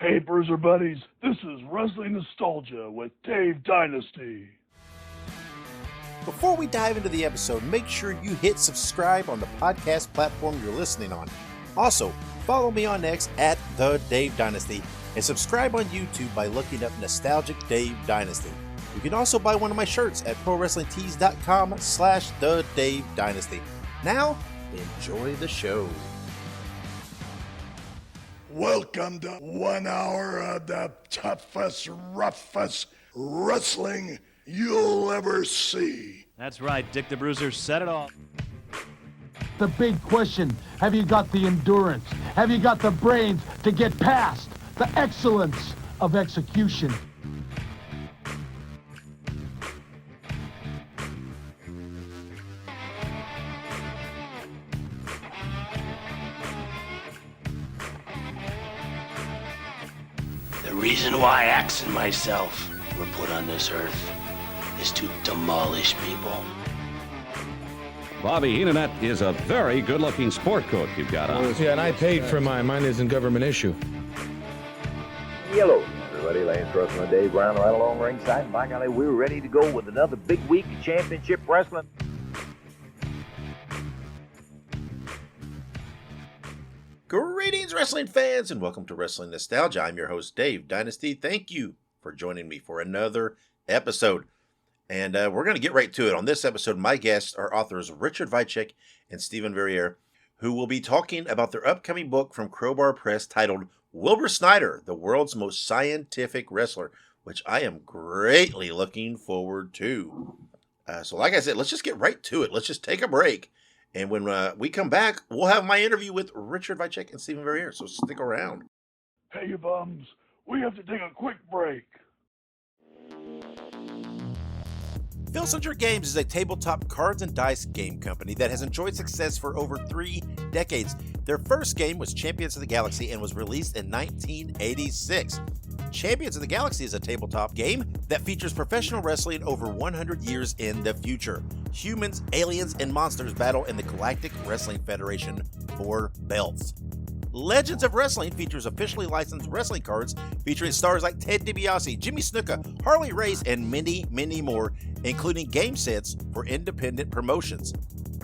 Hey, Bruiser Buddies, this is Wrestling Nostalgia with Dave Dynasty. Before we dive into the episode, make sure you hit subscribe on the podcast platform you're listening on. Also, follow me on X at The Dave Dynasty and subscribe on YouTube by looking up Nostalgic Dave Dynasty. You can also buy one of my shirts at ProWrestlingTees.com/The Dave Dynasty. Now, enjoy the show. Welcome to 1 hour of the toughest, roughest wrestling you'll ever see. That's right, Dick the Bruiser said it all. The big question, have you got the endurance? Have you got the brains to get past the excellence of execution? The reason why Axe and myself were put on this earth is to demolish people. Bobby Heenan, that is a very good-looking sport coat you've got on. Yeah, and I paid for mine. Mine isn't government issue. Hello, everybody. Lance Russell and Dave Brown right along ringside. And by golly, we're ready to go with another big week of championship wrestling. Greetings, wrestling fans, and welcome to Wrestling Nostalgia. I'm your host, Dave Dynasty. Thank you for joining me for another episode. And we're going to get right to it. On this episode, my guests are authors Richard Vicek and Stephen Verrier, who will be talking about their upcoming book from Crowbar Press titled Wilbur Snyder, the World's Most Scientific Wrestler, which I am greatly looking forward to. So like I said, let's just get right to it. Let's just take a break. And when we come back, we'll have my interview with Richard Vicek and Stephen Verrier, so stick around. Hey, you bums, we have to take a quick break. Filsinger Games is a tabletop cards and dice game company that has enjoyed success for over 3 decades. Their first game was Champions of the Galaxy and was released in 1986. Champions of the Galaxy is a tabletop game that features professional wrestling over 100 years in the future. Humans, aliens, and monsters battle in the Galactic Wrestling Federation for belts. Legends of Wrestling features officially licensed wrestling cards featuring stars like Ted DiBiase, Jimmy Snuka, Harley Race, and many, many more, including game sets for independent promotions.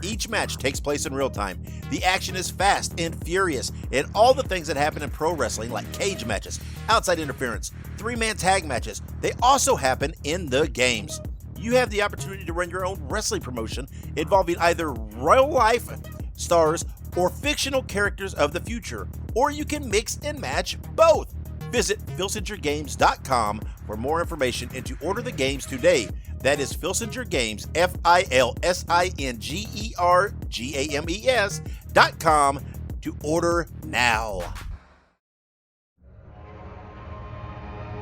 Each match takes place in real time. The action is fast and furious, and all the things that happen in pro wrestling, like cage matches, outside interference, 3-man tag matches, they also happen in the games. You have the opportunity to run your own wrestling promotion involving either real life stars or fictional characters of the future, or you can mix and match both. Visit filsingergames.com for more information and to order the games today. That is Filsinger Games, FILSINGERGAMES.com to order now.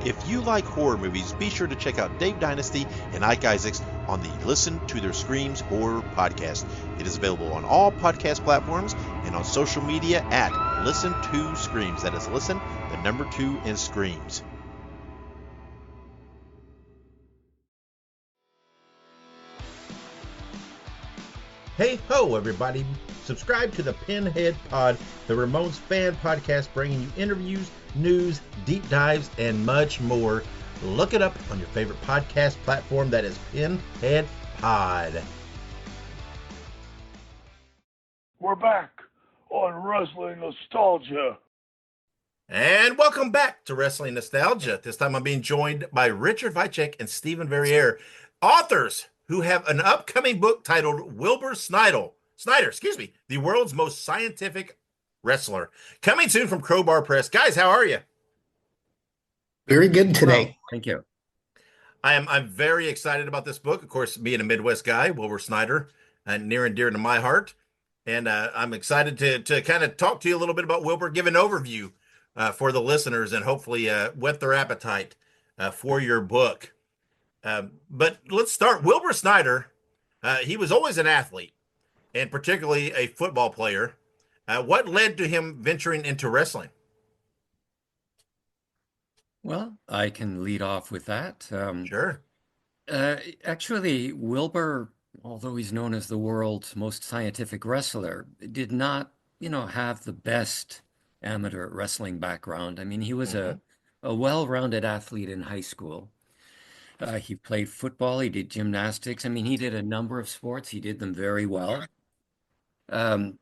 If you like horror movies, be sure to check out Dave Dynasty and Ike Isaacs on the Listen to Their Screams Horror Podcast. It is available on all podcast platforms and on social media at Listen to Screams. That is Listen, the number 2 in Screams. Hey ho, everybody. Subscribe to the Pinhead Pod, the Ramones fan podcast bringing you interviews, news, deep dives, and much more. Look it up on your favorite podcast platform. That is Pinhead Pod. We're back on Wrestling Nostalgia. And welcome back to Wrestling Nostalgia. This time I'm being joined by Richard Vicek and Stephen Verrier, authors who have an upcoming book titled Wilbur Snyder, the World's Most Scientific Wrestler. Coming soon from Crowbar Press. Guys, how are you? Very good today. Well, thank you. I'm very excited about this book. Of course, being a Midwest guy, Wilbur Snyder, near and dear to my heart. And I'm excited to kind of talk to you a little bit about Wilbur, give an overview for the listeners, and hopefully whet their appetite for your book. But let's start. Wilbur Snyder, he was always an athlete, and particularly a football player. What led to him venturing into wrestling? Well, I can lead off with that. Sure. Actually, Wilbur, although he's known as the world's most scientific wrestler, did not, have the best amateur wrestling background. I mean, he was Mm-hmm. a well-rounded athlete in high school. He played football, he did gymnastics. I mean, he did a number of sports. He did them very well. Um,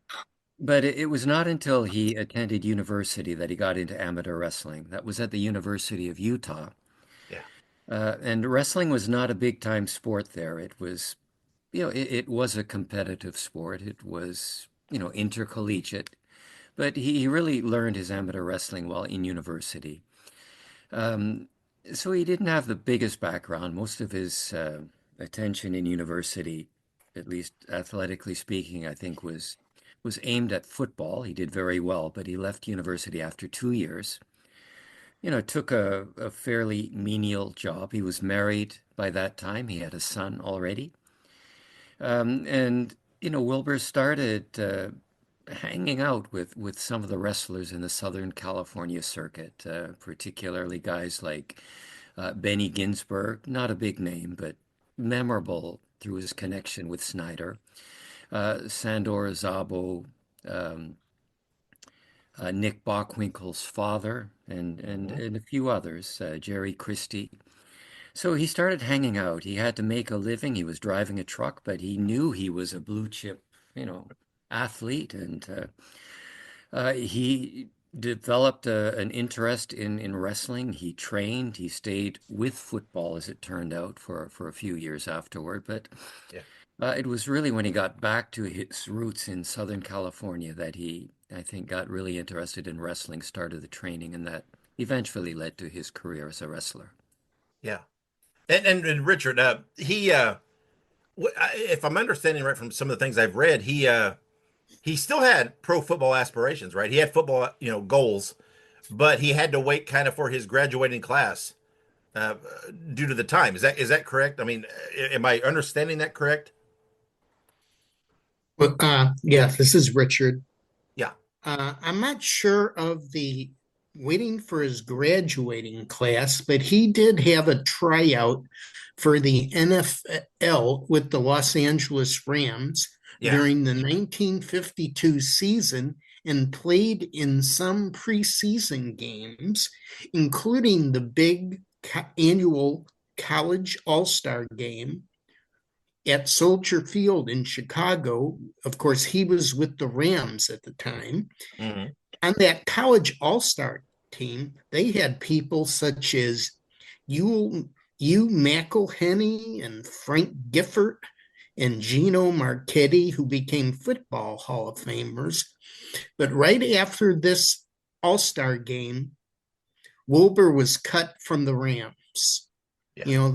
but it was not until he attended university that he got into amateur wrestling. That was at the University of Utah. Yeah. And wrestling was not a big time sport there. It was, it was a competitive sport. It was, intercollegiate. But he really learned his amateur wrestling while in university. Um, so he didn't have the biggest background. Most of his attention in university, at least athletically speaking, I think was aimed at football. He did very well, but he left university after 2 years. Took a fairly menial job. He was married by that time. He had a son already. And Wilbur started hanging out with some of the wrestlers in the Southern California circuit, particularly guys like Benny Ginsberg, not a big name, but memorable through his connection with Snyder, Sandor Szabo, um, Nick Bockwinkel's father, and a few others, Jerry Christie. So he started hanging out. He had to make a living. He was driving a truck, but he knew he was a blue chip, athlete, and he developed an interest in wrestling. He trained. He stayed with football, as it turned out, for a few years afterward. But Yeah. it was really when he got back to his roots in Southern California that he, I think, got really interested in wrestling, started the training, and that eventually led to his career as a wrestler. Yeah. And Richard, if I'm understanding right from some of the things I've read, he still had pro football aspirations, right? He had football, goals, but he had to wait kind of for his graduating class uh, due to the time. Is that correct? I mean, am I understanding that correct? Well, yeah, this is Richard. Yeah. I'm not sure of the waiting for his graduating class, but he did have a tryout for the NFL with the Los Angeles Rams during the 1952 season and played in some preseason games, including the big annual college all-star game at Soldier Field in Chicago. Of course, he was with the Rams at the time. Mm-hmm. On that college all-star team, they had people such as Hugh McElhenney and Frank Gifford and Gino Marchetti, who became Football Hall of Famers. But right after this all-star game, Wilbur was cut from the Rams. Yeah.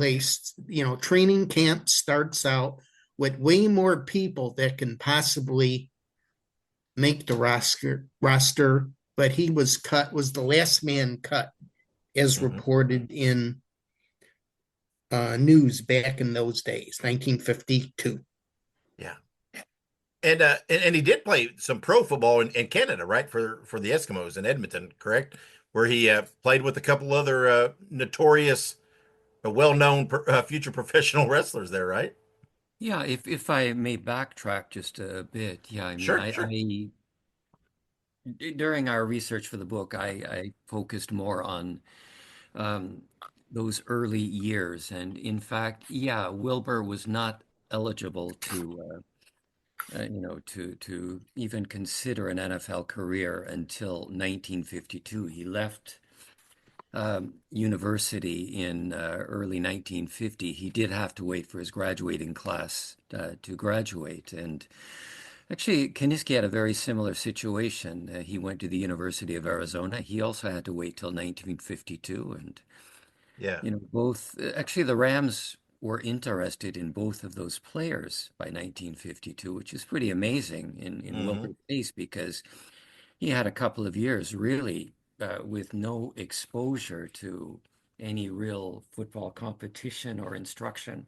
Training camp starts out with way more people that can possibly make the roster, but he was the last man cut, as reported in news back in those days, 1952. Yeah. And he did play some pro football in Canada, right? For the Eskimos in Edmonton, correct? Where he played with a couple other notorious, well-known future professional wrestlers there, right? Yeah, if I may backtrack just a bit, yeah, I mean, Sure. during our research for the book, I focused more on um, those early years, and in fact, yeah, Wilbur was not eligible to even consider an NFL career until 1952. He left university in early 1950. He did have to wait for his graduating class to graduate. And actually, Kaniski had a very similar situation. He went to the University of Arizona. He also had to wait till 1952. And, Yeah. both, actually, the Rams were interested in both of those players by 1952, which is pretty amazing in Wilbur's case because he had a couple of years really with no exposure to any real football competition or instruction.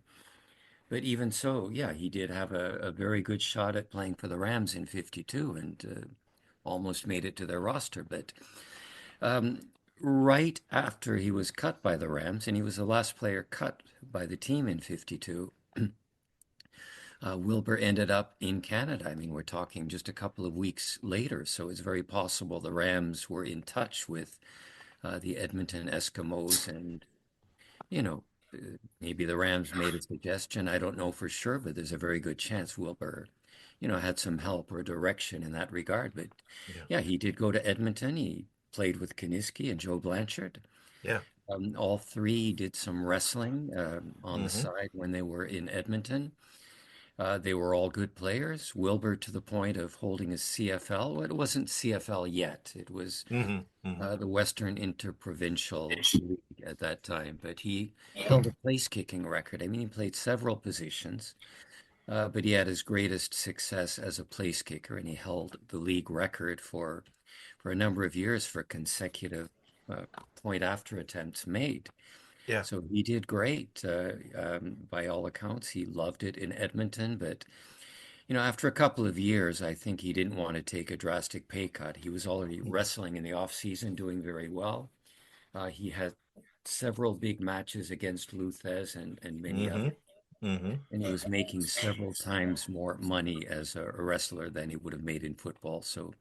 But even so, yeah, he did have a very good shot at playing for the Rams in 52 and almost made it to their roster. But right after he was cut by the Rams, and he was the last player cut by the team in 52, Wilbur ended up in Canada. I mean, we're talking just a couple of weeks later, so it's very possible the Rams were in touch with the Edmonton Eskimos, and you know, maybe the Rams made a suggestion. I don't know for sure, but there's a very good chance Wilbur, had some help or direction in that regard. But yeah, he did go to Edmonton. He played with Kiniski and Joe Blanchard. Yeah. All three did some wrestling on the side when they were in Edmonton. They were all good players. Wilbur to the point of holding a CFL. Well, it wasn't CFL yet. It was the Western Interprovincial League at that time. But he held a place kicking record. I mean, he played several positions, but he had his greatest success as a place kicker, and he held the league record for a number of years for consecutive point after attempts made. Yeah. So he did great. By all accounts, he loved it in Edmonton. But, after a couple of years, I think he didn't want to take a drastic pay cut. He was already wrestling in the off season, doing very well. He had several big matches against Luthez and many others. And he was making several times more money as a wrestler than he would have made in football. So,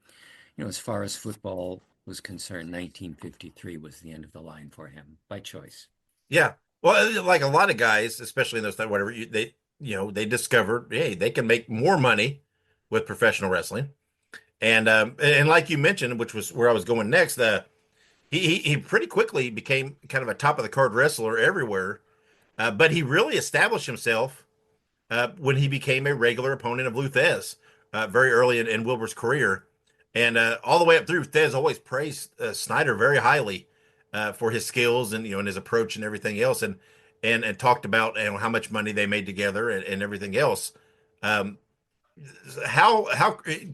as far as football was concerned, 1953 was the end of the line for him by choice. Yeah. Well, like a lot of guys, especially in those times, whatever, they discovered, hey, they can make more money with professional wrestling. And like you mentioned, which was where I was going next, he pretty quickly became kind of a top of the card wrestler everywhere. But he really established himself when he became a regular opponent of Luthez very early in Wilbur's career. And all the way up through, Thez always praised Snyder very highly for his skills and and his approach and everything else, and talked about how much money they made together and everything else. How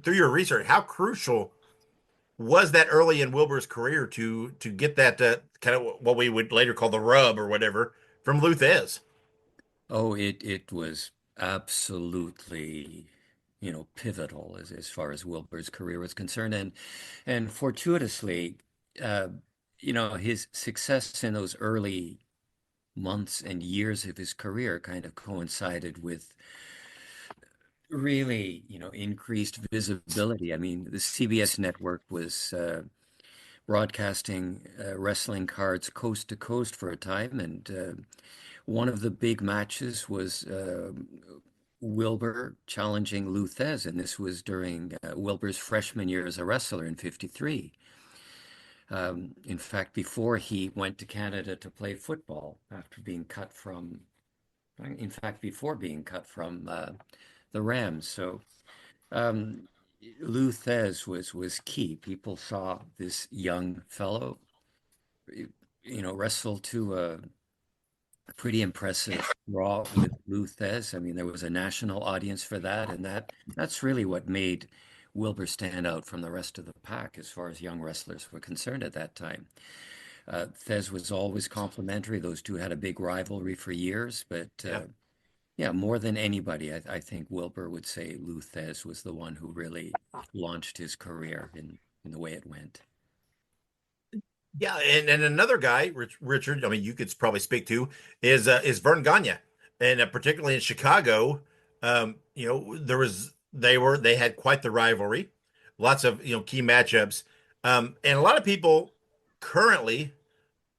through your research, how crucial was that early in Wilbur's career to get that kind of what we would later call the rub or whatever from Luthez? Oh, it was absolutely pivotal as far as Wilbur's career was concerned, and fortuitously, his success in those early months and years of his career kind of coincided with really, increased visibility. I mean, the CBS network was broadcasting wrestling cards coast to coast for a time, and one of the big matches was Wilbur challenging Luthez, and this was during Wilbur's freshman year as a wrestler in '53. In fact, before he went to Canada to play football, before being cut from the Rams. So Luthez was key. People saw this young fellow, wrestle to a pretty impressive draw with Luthez. I mean, there was a national audience for that, and that's really what made Wilbur stand out from the rest of the pack as far as young wrestlers were concerned at that time. Thez was always complimentary. Those two had a big rivalry for years, but more than anybody, I think Wilbur would say Luthez was the one who really launched his career in the way it went. Yeah, and another guy, Richard, I mean, you could probably speak to is Vern Gagne, and particularly in Chicago, they had quite the rivalry, lots of key matchups, and a lot of people currently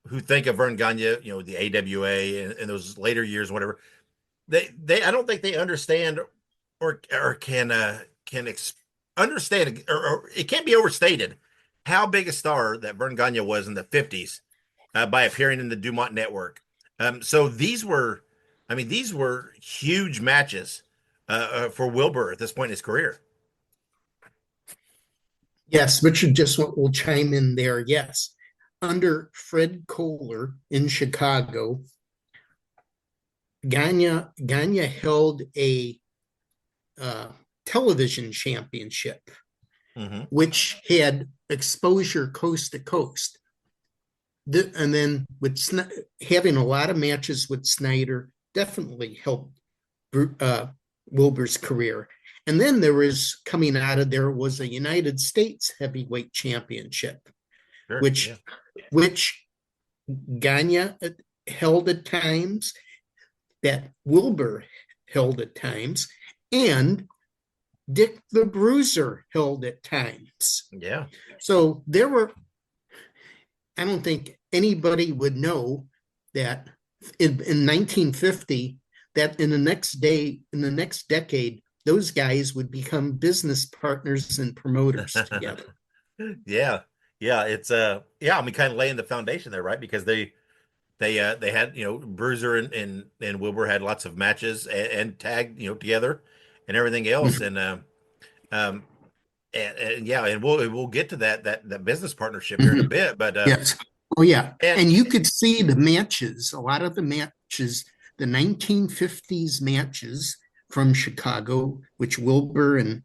who think of Vern Gagne, the AWA and those later years, whatever, they I don't think they understand or can understand, or it can't be overstated how big a star that Vern Gagne was in the 50s by appearing in the Dumont Network. So these were huge matches for Wilbur at this point in his career. Yes, Richard just will chime in there. Yes. Under Fred Kohler in Chicago, Gagne held a television championship, which had exposure coast to coast. And then with having a lot of matches with Snyder definitely helped Wilbur's career. And then coming out of there was a United States heavyweight championship, sure, which Gagne held at times, that Wilbur held at times, and Dick the Bruiser held at times. Yeah. So there were, I don't think anybody would know that in 1950, that in the next decade, those guys would become business partners and promoters together. Yeah. Yeah. It's yeah, I mean, kind of laying the foundation there, right? Because they had, Bruiser and Wilbur had lots of matches and tag, together and everything else. Um and yeah, and we'll get to that business partnership here in a bit, but yes. Oh yeah. and And you could see the matches, a lot of the matches, the 1950s matches from Chicago, which Wilbur and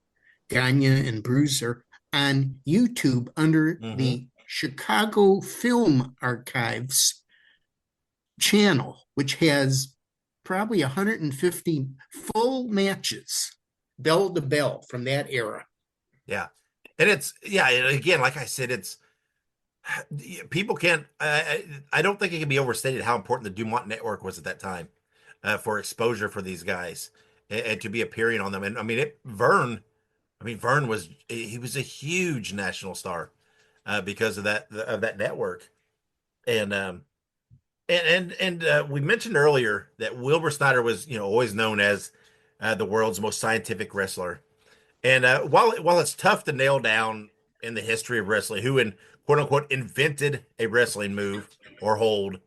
Gagne and Bruiser on YouTube under the Chicago Film Archives channel, which has probably 150 full matches, bell to bell from that era. Yeah. And it's, yeah, again, like I said, it's, people can't, I don't think it can be overstated how important the Dumont Network was at that time for exposure for these guys and to be appearing on them. And I mean, Vern was, he was a huge national star because of that network. And we mentioned earlier that Wilbur Snyder was, always known as the world's most scientific wrestler. And while it's tough to nail down in the history of wrestling who quote unquote invented a wrestling move or hold,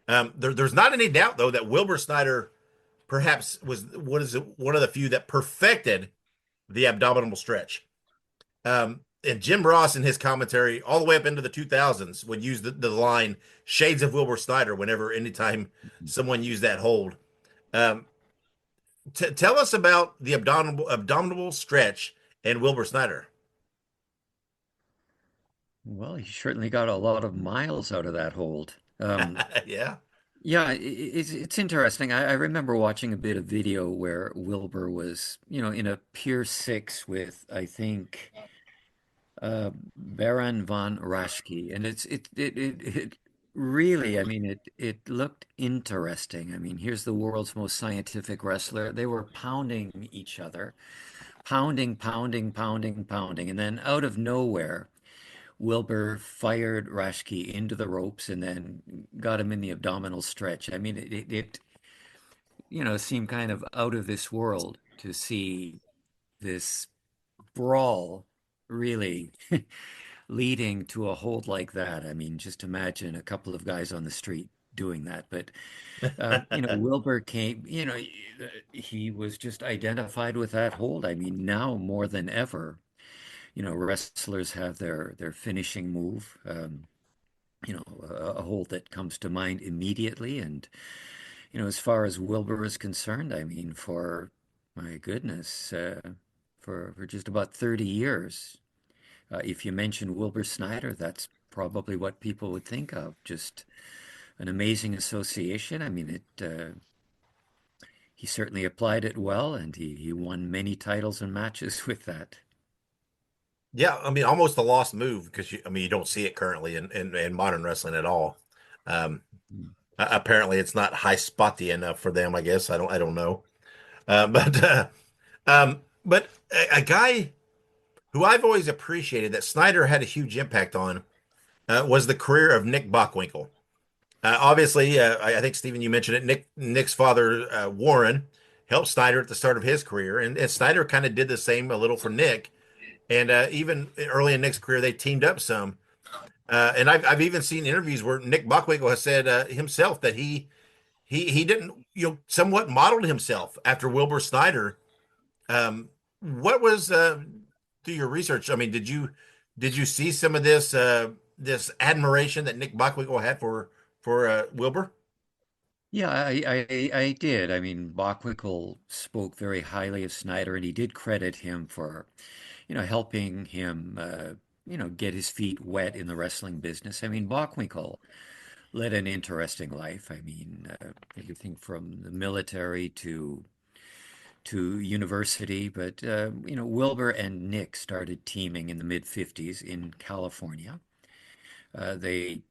there's not any doubt though that Wilbur Snyder perhaps was one of the few that perfected the abdominal stretch. And Jim Ross in his commentary all the way up into the 2000s would use the line "shades of Wilbur Snyder" anytime someone used that hold. Tell us about the abdominal stretch and Wilbur Snyder. Well, he certainly got a lot of miles out of that hold. Yeah. Yeah, it's interesting. I remember watching a bit of video where Wilbur was, in a Pier 6 with, I think, Baron von Raschke, and it really, I mean, it looked interesting. I mean, here's the world's most scientific wrestler. They were pounding each other, pounding, pounding, pounding, pounding, and then out of nowhere, Wilbur fired Raschke into the ropes and then got him in the abdominal stretch. I mean, it seemed kind of out of this world to see this brawl really leading to a hold like that. I mean, just imagine a couple of guys on the street doing that. But, Wilbur came, he was just identified with that hold. I mean, now more than ever, wrestlers have their finishing move, a hold that comes to mind immediately. And, as far as Wilbur is concerned, I mean, for my goodness, for just about 30 years, if you mention Wilbur Snyder, that's probably what people would think of. Just an amazing association. I mean, he certainly applied it well, and he won many titles and matches with that. Yeah, I mean, almost a lost move because you don't see it currently in modern wrestling at all. Apparently, it's not high spotty enough for them. I guess I don't know, but a guy who I've always appreciated that Snyder had a huge impact on was the career of Nick Bockwinkel. Obviously, I think Stephen, you mentioned it. Nick's father Warren helped Snyder at the start of his career, and Snyder kind of did the same a little for Nick. And even early in Nick's career, they teamed up some. And I've even seen interviews where Nick Bockwinkel has said himself that he didn't, somewhat modeled himself after Wilbur Snyder. What was through your research? I mean, did you see some of this admiration that Nick Bockwinkel had for Wilbur? Yeah, I did. I mean, Bockwinkel spoke very highly of Snyder, and he did credit him for, helping him, get his feet wet in the wrestling business. I mean, Bockwinkel led an interesting life. I mean, everything from the military to university. But, Wilbur and Nick started teaming in the mid-50s in California. They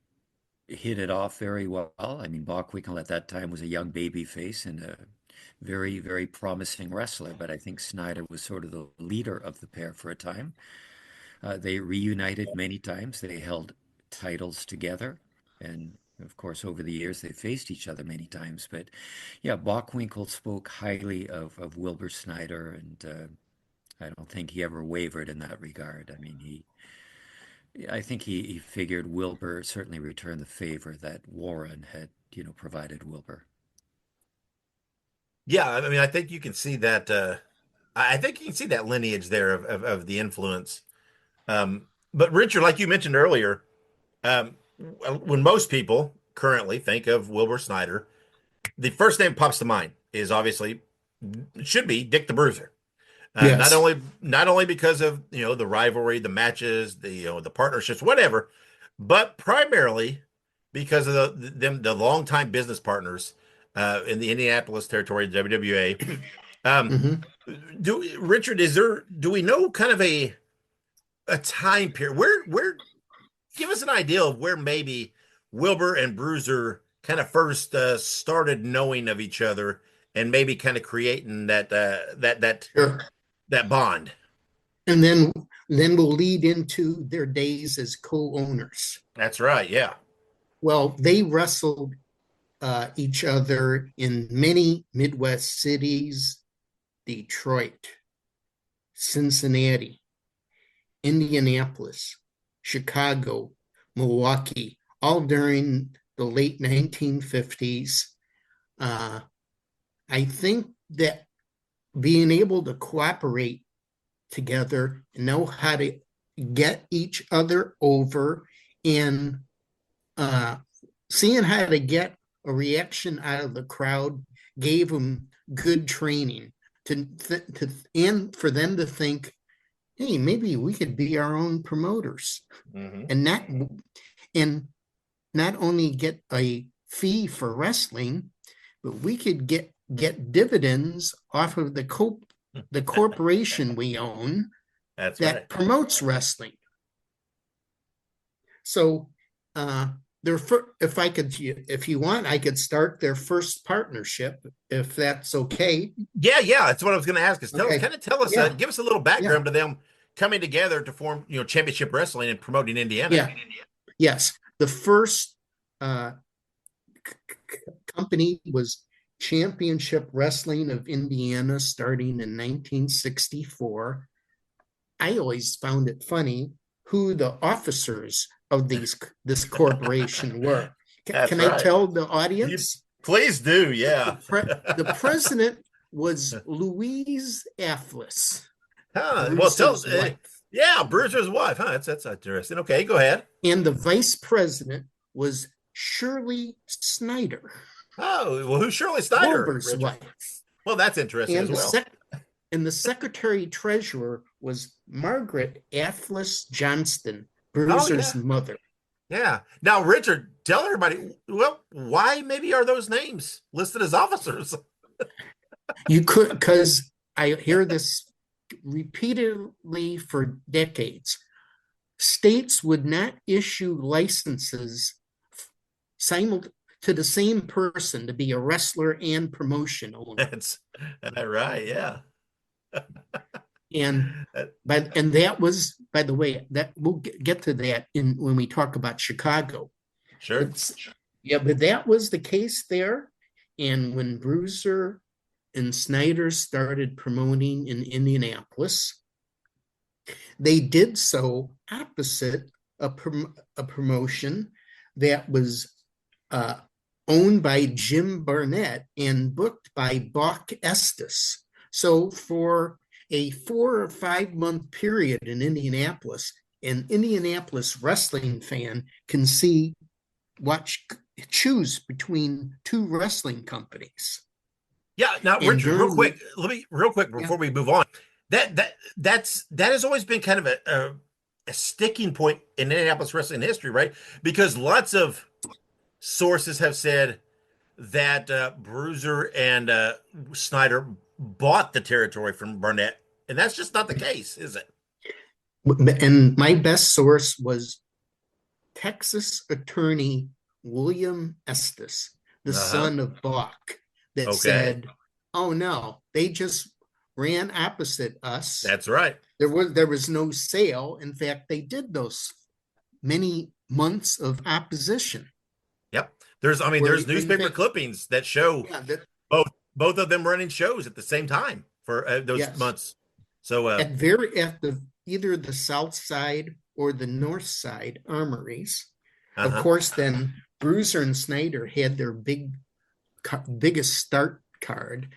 hit it off very well. I mean, Bockwinkel at that time was a young baby face and very, very promising wrestler, but I think Snyder was sort of the leader of the pair for a time. They reunited many times. They held titles together. And of course, over the years, they faced each other many times. But yeah, Bockwinkel spoke highly of Wilbur Snyder, and I don't think he ever wavered in that regard. I mean, I think he figured Wilbur certainly returned the favor that Warren had, provided Wilbur. Yeah, I mean, I think you can see that. I think you can see that lineage there of the influence. But Richard, like you mentioned earlier, when most people currently think of Wilbur Snyder, the first name pops to mind is obviously should be Dick the Bruiser. Yes. Not only because of the rivalry, the matches, the partnerships, whatever, but primarily because of the longtime business partners in the Indianapolis territory, WWA. Richard, do we know kind of a time period where give us an idea of where maybe Wilbur and Bruiser kind of first started knowing of each other and maybe kind of creating that Sure. that bond? And then we'll lead into their days as co-owners. That's right. Yeah. Well, they wrestled each other in many Midwest cities: Detroit, Cincinnati, Indianapolis, Chicago, Milwaukee, all during the late 1950s. I think that being able to cooperate together and know how to get each other over, and seeing how to get a reaction out of the crowd gave them good training and for them to think, hey, maybe we could be our own promoters. Mm-hmm. and not only get a fee for wrestling, but we could get dividends off of the corporation we own that right. Promotes wrestling. So if you want, I could start their first partnership, if that's okay. Yeah, that's what I was going to ask. Tell us, give us a little background to them coming together to form, Championship Wrestling and promoting Indiana. Yeah. Yes, the first company was Championship Wrestling of Indiana, starting in 1964. I always found it funny who the officers of this corporation were. Can I tell the audience? Please do, yeah. The president was Louise Afflis. Bruiser's wife. That's interesting. Okay, go ahead. And the vice president was Shirley Snyder. Oh, well, who's Shirley Snyder? Wilbur's wife. Well, that's interesting as well. And the secretary treasurer was Margaret Afflis Johnston, Bruiser's mother. Yeah. Now, Richard, tell everybody, why maybe are those names listed as officers? You could, because I hear this repeatedly for decades. States would not issue licenses to the same person to be a wrestler and promotion owner. That's right, yeah. And that was, by the way, that we'll get to that when we talk about Chicago. Sure. But that was the case there. And when Bruiser and Snyder started promoting in Indianapolis, they did so opposite a promotion that was owned by Jim Barnett and booked by Buck Estes. So for a 4 or 5 month period in Indianapolis, an Indianapolis wrestling fan can choose between two wrestling companies. Yeah. Now, Richard, real quick before we move on, that has always been kind of a sticking point in Indianapolis wrestling history, right? Because lots of sources have said that Bruiser and Snyder bought the territory from Barnett, and that's just not the case, is it? And my best source was Texas attorney William Estes, the son of Bach, that said Oh no, they just ran opposite us. That's right. There was no sale. In fact, they did those many months of opposition. Yep. There's newspaper clippings that show both of them running shows at the same time for those months. So at either the south side or the north side armories. Of course, then Bruiser and Snyder had their biggest start card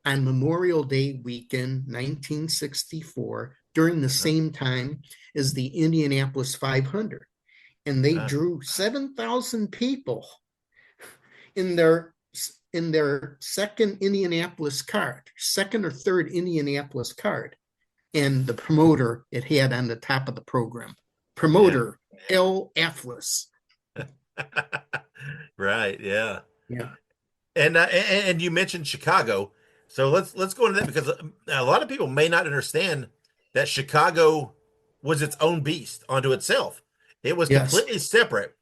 on Memorial Day weekend, 1964, during the same time as the Indianapolis 500. And they drew 7,000 people in their second or third Indianapolis card. And the promoter it had on the top of the program, promoter L. Atlas. Right. Yeah. Yeah. And you mentioned Chicago. So let's go into that, because a lot of people may not understand that Chicago was its own beast unto itself. It was completely separate,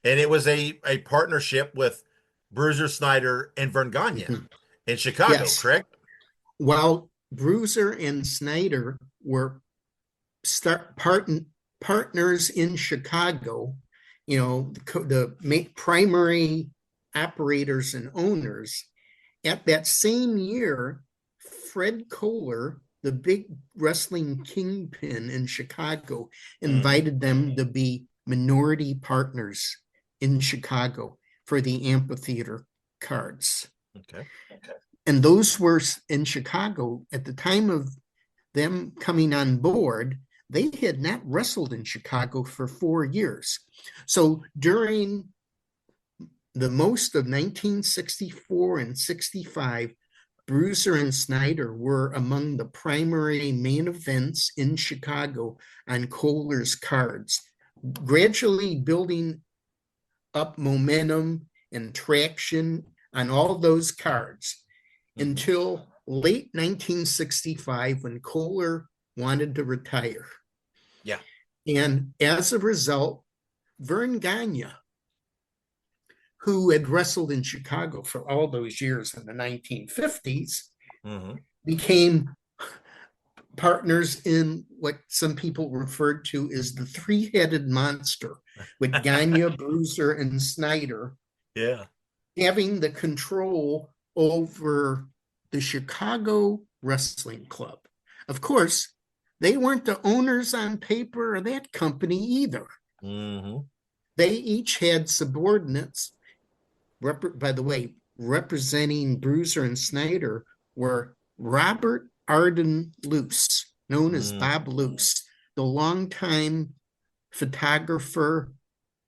and it was a partnership with Bruiser, Snyder, and Vern Gagne in Chicago, correct? While Bruiser and Snyder were partners in Chicago, the primary operators and owners. At that same year, Fred Kohler, the big wrestling kingpin in Chicago, invited them to be minority partners in Chicago for the amphitheater cards. Okay. And those were in Chicago at the time of them coming on board. They had not wrestled in Chicago for 4 years. So during the most of 1964 and 65, Bruiser and Snyder were among the primary main events in Chicago on Kohler's cards, gradually building up momentum and traction on all those cards until late 1965, when Kohler wanted to retire. Yeah. And as a result, Vern Gagne, who had wrestled in Chicago for all those years in the 1950s, became partners in what some people referred to as the three-headed monster, with Gagne, Bruiser, and Snyder having the control over the Chicago Wrestling Club. Of course, they weren't the owners on paper of that company either. They each had subordinates. By the way, representing Bruiser and Snyder were Robert Arden Luce, known as Bob Luce, the longtime photographer,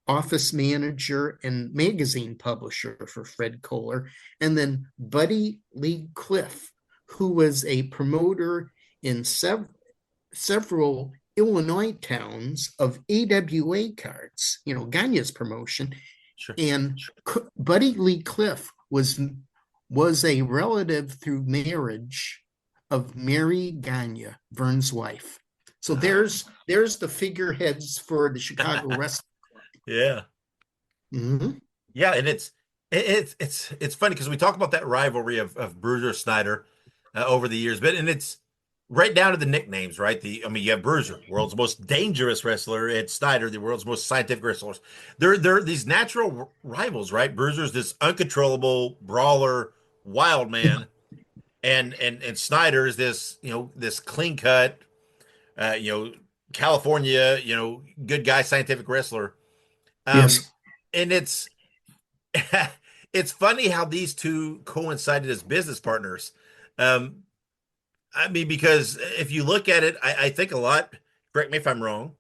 office manager, and magazine publisher for Fred Kohler, and then Buddy Lee Cliff, who was a promoter in several Illinois towns of AWA cards, Gagne's promotion. Sure. And Buddy Lee Cliff was a relative through marriage of Mary Gagne, Vern's wife. So there's the figureheads for the Chicago Wrestling Club. Yeah, and it's funny because we talk about that rivalry of Bruiser Snyder over the years, and it's right down to the nicknames, right? You have Bruiser, world's most dangerous wrestler, and Snyder, the world's most scientific wrestler. They're these natural rivals, right? Bruiser's this uncontrollable brawler, wild man, and Snyder is this this clean cut, California, good guy, scientific wrestler. Yes, and it's it's funny how these two coincided as business partners. Because if you look at it, I think a lot, correct me if I'm wrong,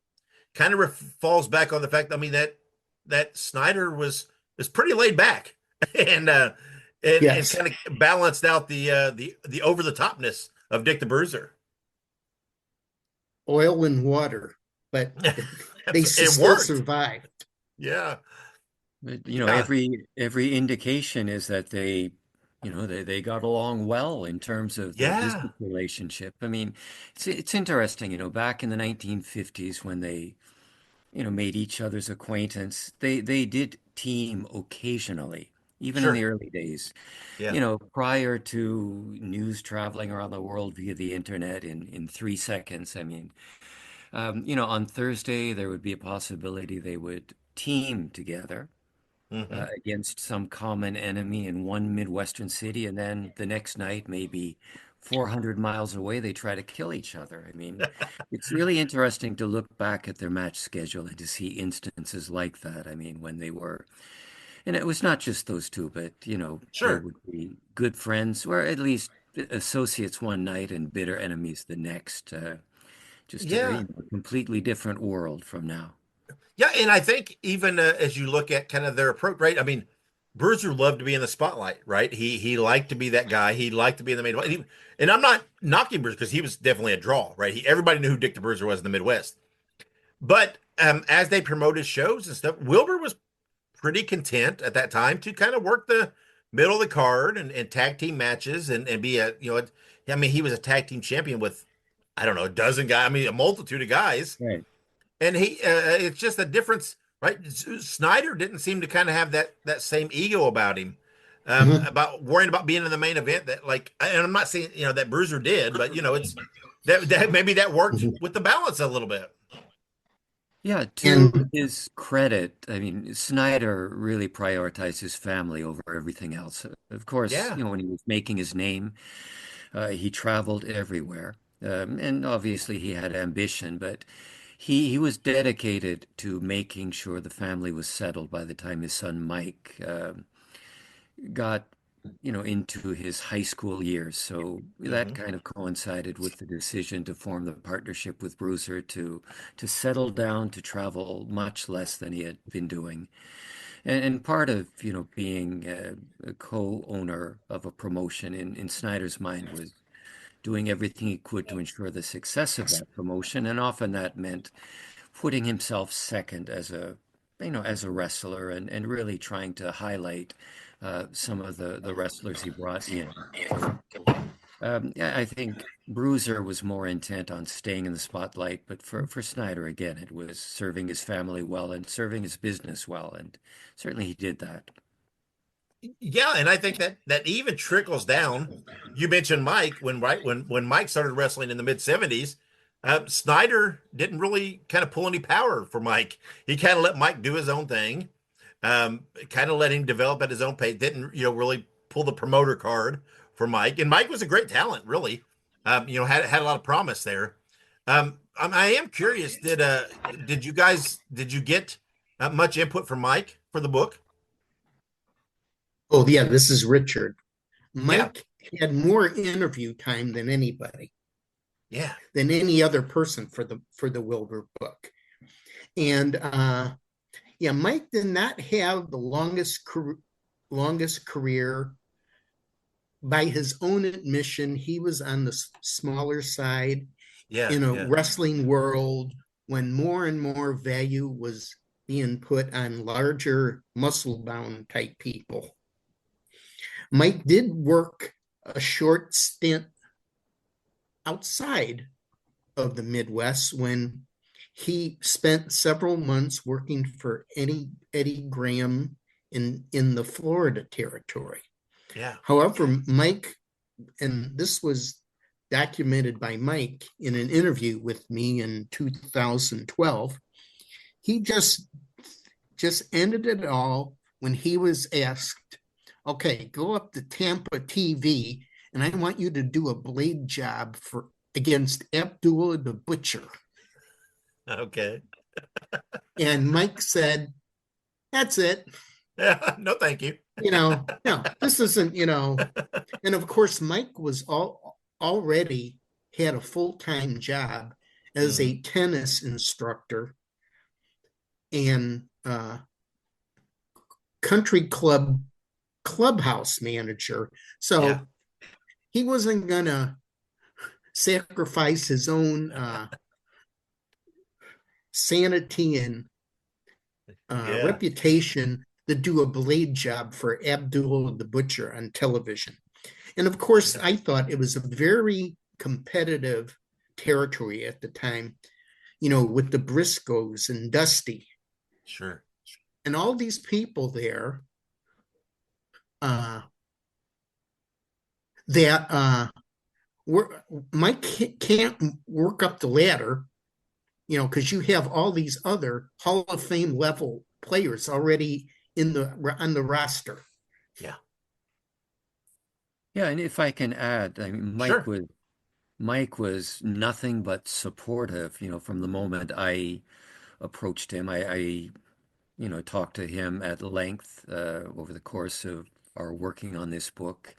kind of falls back on the fact, that Snyder was pretty laid back and kind of balanced out the over the topness of Dick the Bruiser. Oil and water, but they still survived. Yeah. But, every indication is that they got along well in terms of the business relationship. It's interesting, back in the 1950s when they, made each other's acquaintance, they did team occasionally. even in the early days. You know, prior to news traveling around the world via the internet in 3 seconds. I mean, you know, on Thursday, there would be a possibility they would team together against some common enemy in one Midwestern city. And then the next night, maybe 400 miles away, they try to kill each other. I mean, it's really interesting to look back at their match schedule and to see instances like that. I mean, when they were, and it was not just those two, but, you know, they would be good friends or at least associates one night and bitter enemies the next. Just a completely different world from now. Yeah, and I think even as you look at kind of their approach, right? I mean, Bruiser loved to be in the spotlight, right? He liked to be that guy. He liked to be in the main event. And I'm not knocking Bruiser because he was definitely a draw, right? Everybody knew who Dick the Bruiser was in the Midwest. But as they promoted shows and stuff, Wilbur was pretty content at that time to kind of work the middle of the card and tag team matches and be a, you know, I mean, he was a tag team champion with, I don't know, a dozen guys. I mean, a multitude of guys. Right. And it's just a difference, right? Snyder didn't seem to kind of have that same ego about him, about worrying about being in the main event. That, like, and I'm not saying, you know, that Bruiser did, but, you know, it's that maybe that worked with the balance a little bit. Yeah, to his credit, I mean, Snyder really prioritized his family over everything else. Of course, you know, when he was making his name, he traveled everywhere. And obviously he had ambition, but he was dedicated to making sure the family was settled by the time his son Mike got, you know, into his high school years. So that kind of coincided with the decision to form the partnership with Bruiser to settle down, to travel much less than he had been doing. And part of, you know, being a co-owner of a promotion in Snyder's mind was doing everything he could to ensure the success of that promotion. And often that meant putting himself second as a, you know, as a wrestler and really trying to highlight some of the wrestlers he brought in. I think Bruiser was more intent on staying in the spotlight, but for Snyder, again, it was serving his family well and serving his business well. And certainly he did that. Yeah, and I think that even trickles down. You mentioned Mike when Mike started wrestling in the mid-70s. Snyder didn't really kind of pull any power for Mike. He kind of let Mike do his own thing, kind of let him develop at his own pace. Didn't, you know, really pull the promoter card for Mike. And Mike was a great talent, really. You know, had a lot of promise there. I am curious. Did you get much input from Mike for the book? Oh, yeah, this is Richard. Mike had more interview time than anybody. Yeah. Than any other person for the Wilbur book. And Mike did not have the longest career. By his own admission, he was on the smaller side in a wrestling world when more and more value was being put on larger muscle-bound type people. Mike did work a short stint outside of the Midwest when he spent several months working for Eddie Graham in the Florida territory. Yeah. However, Mike, and this was documented by Mike in an interview with me in 2012, he just ended it all when he was asked, okay, go up to Tampa TV and I want you to do a blade job against Abdullah the Butcher. Okay. And Mike said, that's it. Yeah, no, thank you. You know, no, this isn't, you know. And of course, Mike was already had a full-time job as a tennis instructor and country clubhouse manager. So he wasn't gonna sacrifice his own sanity and reputation to do a blade job for Abdullah the Butcher on television. And of course, I thought it was a very competitive territory at the time, you know, with the Briscoes and Dusty. Sure. And all these people there that Mike can't work up the ladder, because you have all these other Hall of Fame level players already on the roster. Yeah. Yeah, and if I can add, I mean, Mike was nothing but supportive, from the moment I approached him. I talked to him at length over the course of our working on this book.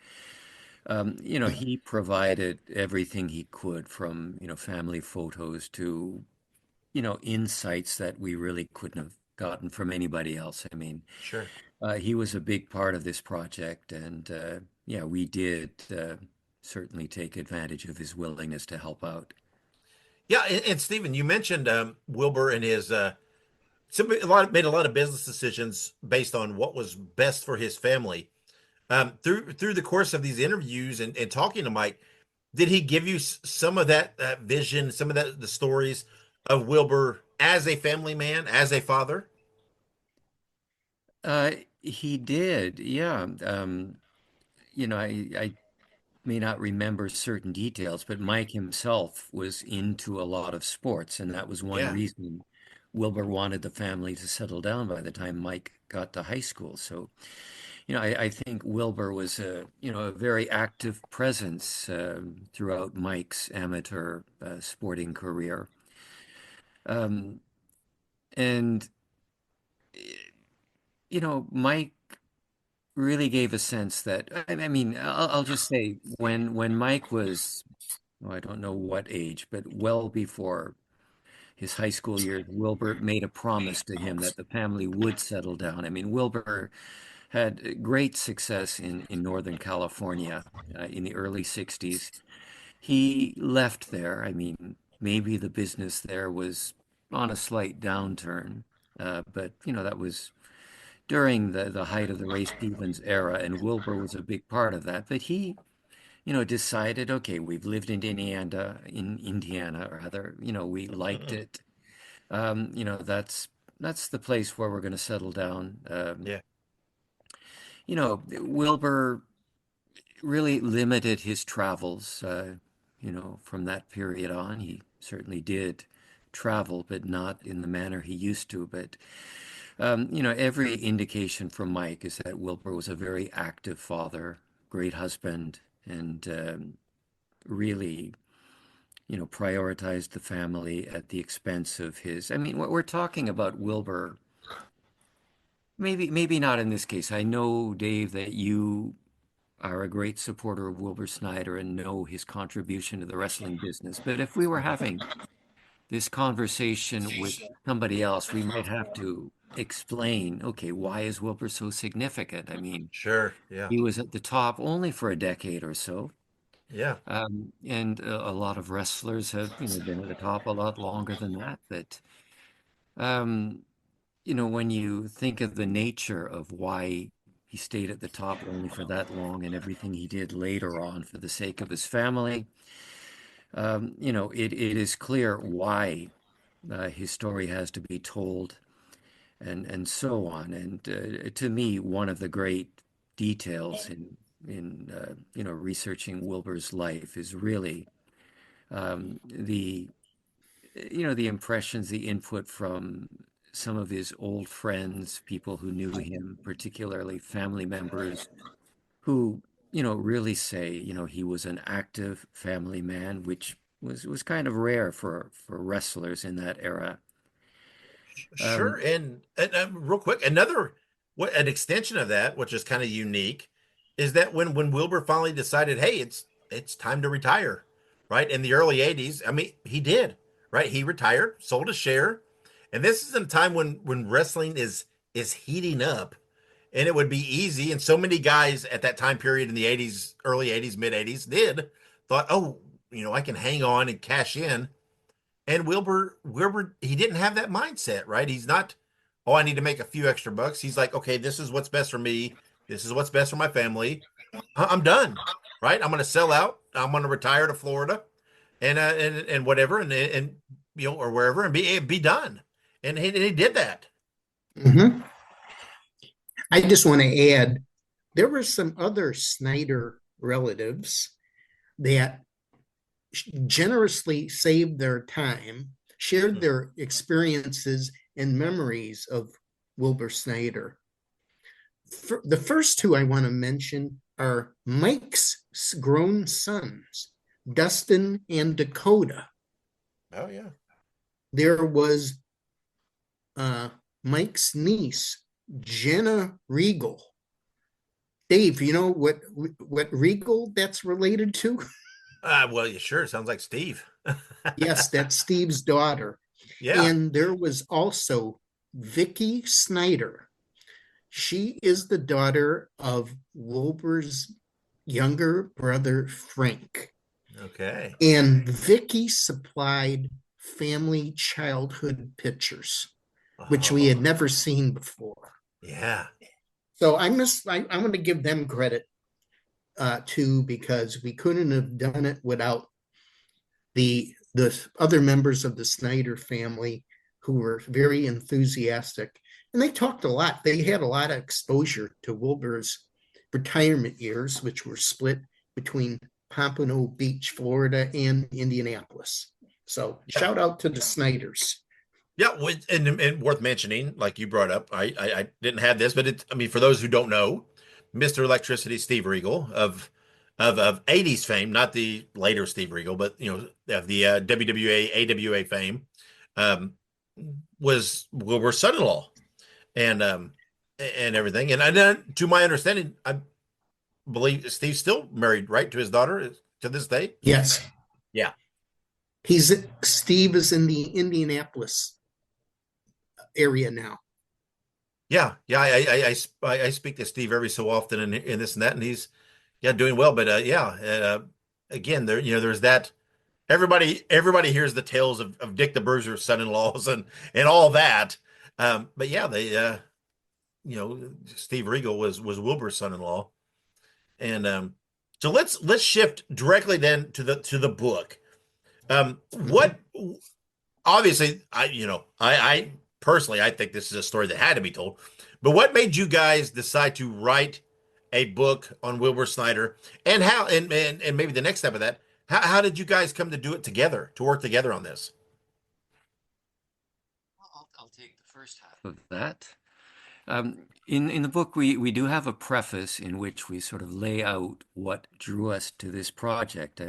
He provided everything he could, from, family photos to, insights that we really couldn't have gotten from anybody else. I mean, Sure. He was a big part of this project, and yeah, we did certainly take advantage of his willingness to help out. Yeah, and Stephen, you mentioned Wilbur and his made a lot of business decisions based on what was best for his family. Through the course of these interviews and talking to Mike, did he give you some of that vision, some of the stories of Wilbur as a family man, as a father? He did, yeah. I may not remember certain details, but Mike himself was into a lot of sports, and that was one reason Wilbur wanted the family to settle down by the time Mike got to high school. So, I think Wilbur was a very active presence throughout Mike's amateur sporting career. And Mike really gave a sense that, I mean, I'll just say when Mike was, I don't know what age, but well before his high school years, Wilbur made a promise to him that the family would settle down. I mean, Wilbur had great success in Northern California in the early 60s. He left there. I mean, maybe the business there was on a slight downturn, but that was during the height of the Ray Stevens era, and Wilbur was a big part of that. But he, decided, okay, we've lived in Indiana rather, we liked it. That's the place where we're going to settle down. Yeah. Wilbur really limited his travels, from that period on. He certainly did travel, but not in the manner he used to. But every indication from Mike is that Wilbur was a very active father, great husband, and really, prioritized the family at the expense of his. I mean, what we're talking about Wilbur, maybe not in this case. I know, Dave, that you are a great supporter of Wilbur Snyder and know his contribution to the wrestling business. But if we were having this conversation with somebody else, we might have to explain, okay, why is Wilbur so significant? I mean, sure, yeah, he was at the top only for a decade or so. Yeah. And a lot of wrestlers have, been at the top a lot longer than that. But, when you think of the nature of why he stayed at the top only for that long and everything he did later on for the sake of his family, it is clear why his story has to be told, and so on. And to me, one of the great details in researching Wilbur's life is really the impressions, the input from some of his old friends, people who knew him, particularly family members who, really say, he was an active family man, which was kind of rare for wrestlers in that era. Sure. And real quick, an extension of that, which is kind of unique, is that when Wilbur finally decided, hey, it's time to retire, right? In the early 80s, I mean, he did, right? He retired, sold a share. And this is a time when wrestling is heating up, and it would be easy. And so many guys at that time period in the 80s, early 80s, mid 80s thought, oh, I can hang on and cash in. And Wilbur, he didn't have that mindset, right? He's not, oh, I need to make a few extra bucks. He's like, okay, this is what's best for me. This is what's best for my family. I'm done, right? I'm going to sell out. I'm going to retire to Florida and whatever, and or wherever, and be done. And he did that. Mm-hmm. I just want to add, there were some other Snyder relatives that generously saved their time, shared their experiences and memories of Wilbur Snyder. The first two I want to mention are Mike's grown sons, Dustin and Dakota. Oh, yeah. There was Mike's niece, Jenna Regal. Dave, you know what Regal that's related to? Well, yeah, sure. Sounds like Steve. Yes, that's Steve's daughter. Yeah. And there was also Vicky Snyder. She is the daughter of Wilbur's younger brother, Frank. Okay. And Vicky supplied family childhood pictures, which we had never seen before. Yeah. So I'm going to give them credit too, because we couldn't have done it without the other members of the Snyder family who were very enthusiastic. And they talked a lot. They had a lot of exposure to Wilbur's retirement years, which were split between Pompano Beach, Florida, and Indianapolis. So shout out to the Snyders. Yeah, and worth mentioning, like you brought up, I didn't have this, but for those who don't know, Mr. Electricity Steve Regal of 80s fame, not the later Steve Regal, but of the WWA, AWA fame, was Wilbur's son-in-law, and everything. And then, to my understanding, I believe Steve's still married, right, to his daughter to this day? Yes. Yeah. Steve is in the Indianapolis area now. Yeah. I speak to Steve every so often and this and that, and he's doing well. But again, there's that. Everybody hears the tales of Dick the Bruiser's son-in-laws and all that. But yeah, they Steve Regal was Wilbur's son-in-law. And so let's shift directly then to the book. What obviously I personally, I think this is a story that had to be told, but what made you guys decide to write a book on Wilbur Snyder, and how, and maybe the next step of that, how did you guys come to do it together, to work together on this? I'll take the first half of that. In the book, we do have a preface in which we sort of lay out what drew us to this project.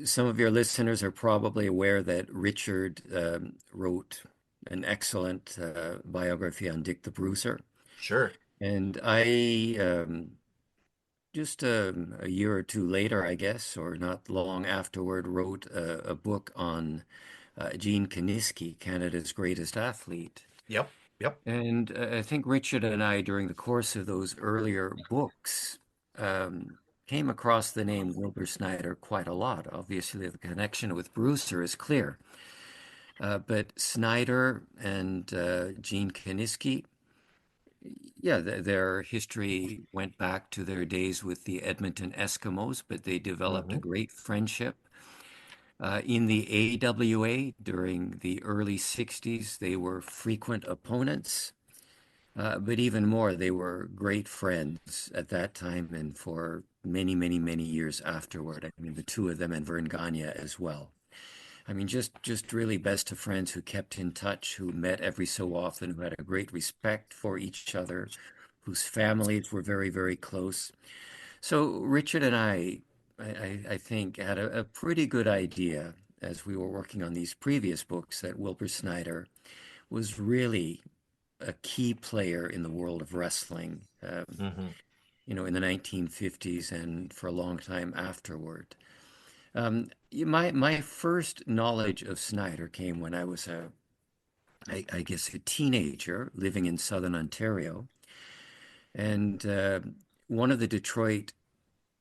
Some of your listeners are probably aware that Richard wrote an excellent biography on Dick the Bruiser. Sure. And I, just a year or two later, I guess, or not long afterward, wrote a book on Gene Kiniski, Canada's greatest athlete. Yep. And I think Richard and I, during the course of those earlier books, came across the name Wilbur Snyder quite a lot. Obviously, the connection with Bruiser is clear. But Snyder and Gene Kiniski, their history went back to their days with the Edmonton Eskimos, but they developed a great friendship. In the AWA during the early 60s, they were frequent opponents, but even more, they were great friends at that time and for many, many, many years afterward. The two of them, and Vern Gagne as well. Just really best of friends who kept in touch, who met every so often, who had a great respect for each other, whose families were very, very close. So Richard and I think, had a pretty good idea as we were working on these previous books that Wilbur Snyder was really a key player in the world of wrestling, in the 1950s and for a long time afterward. My first knowledge of Snyder came when I was I guess a teenager living in Southern Ontario. And one of the Detroit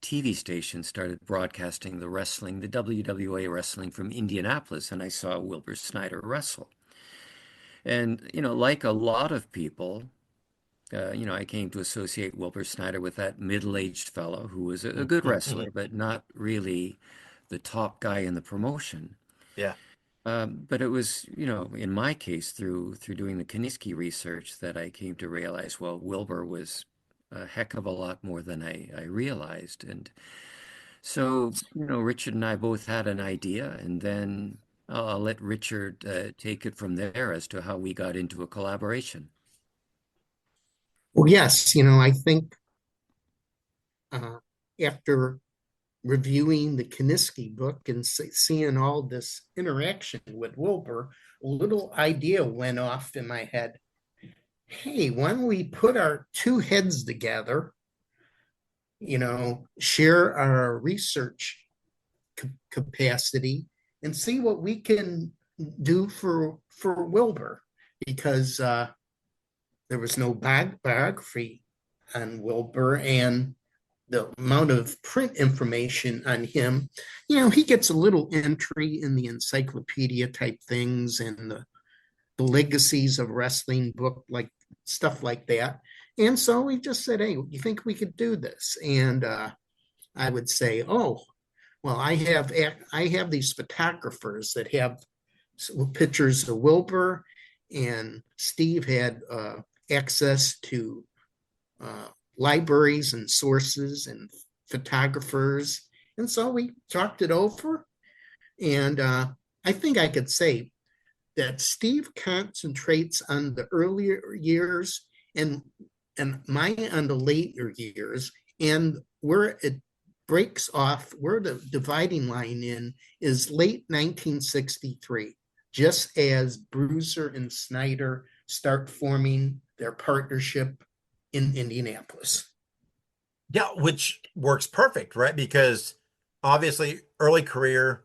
TV stations started broadcasting the WWA wrestling from Indianapolis, and I saw Wilbur Snyder wrestle. And, like a lot of people, I came to associate Wilbur Snyder with that middle-aged fellow who was a good wrestler, but not really the top guy in the promotion. Yeah. But it was, in my case, through doing the Kiniski research, that I came to realize, well, Wilbur was a heck of a lot more than I realized. And so, Richard and I both had an idea, and then I'll let Richard take it from there as to how we got into a collaboration. Well, yes, I think after reviewing the Kiniski book and seeing all this interaction with Wilbur, a little idea went off in my head. Hey, why don't we put our two heads together, share our research capacity and see what we can do for Wilbur, because there was no biography on Wilbur, and the amount of print information on him, he gets a little entry in the encyclopedia type things and the legacies of wrestling book, like stuff like that. And so we just said, hey, you think we could do this? And I would say, oh, well, I have these photographers that have pictures of Wilbur, and Steve had access to libraries and sources and photographers. And so we talked it over. And I think I could say that Steve concentrates on the earlier years and mine on the later years. And where it breaks off, where the dividing line in is late 1963, just as Bruiser and Snyder start forming their partnership in Indianapolis. Yeah, which works perfect, right? Because obviously early career,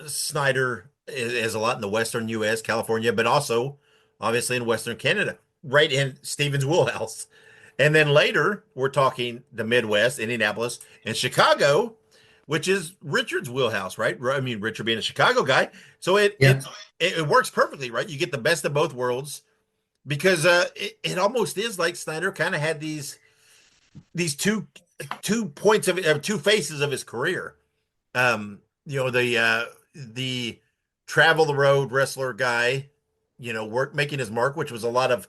Snyder is a lot in the Western U.S., California, but also obviously in Western Canada, right in Stephen's wheelhouse. And then later, we're talking the Midwest, Indianapolis, and Chicago, which is Richard's wheelhouse, right? I mean, Richard being a Chicago guy. So it works perfectly, right? You get the best of both worlds, because it almost is like Snyder kind of had these two points of two faces of his career. The travel the road wrestler guy, making his mark, which was a lot of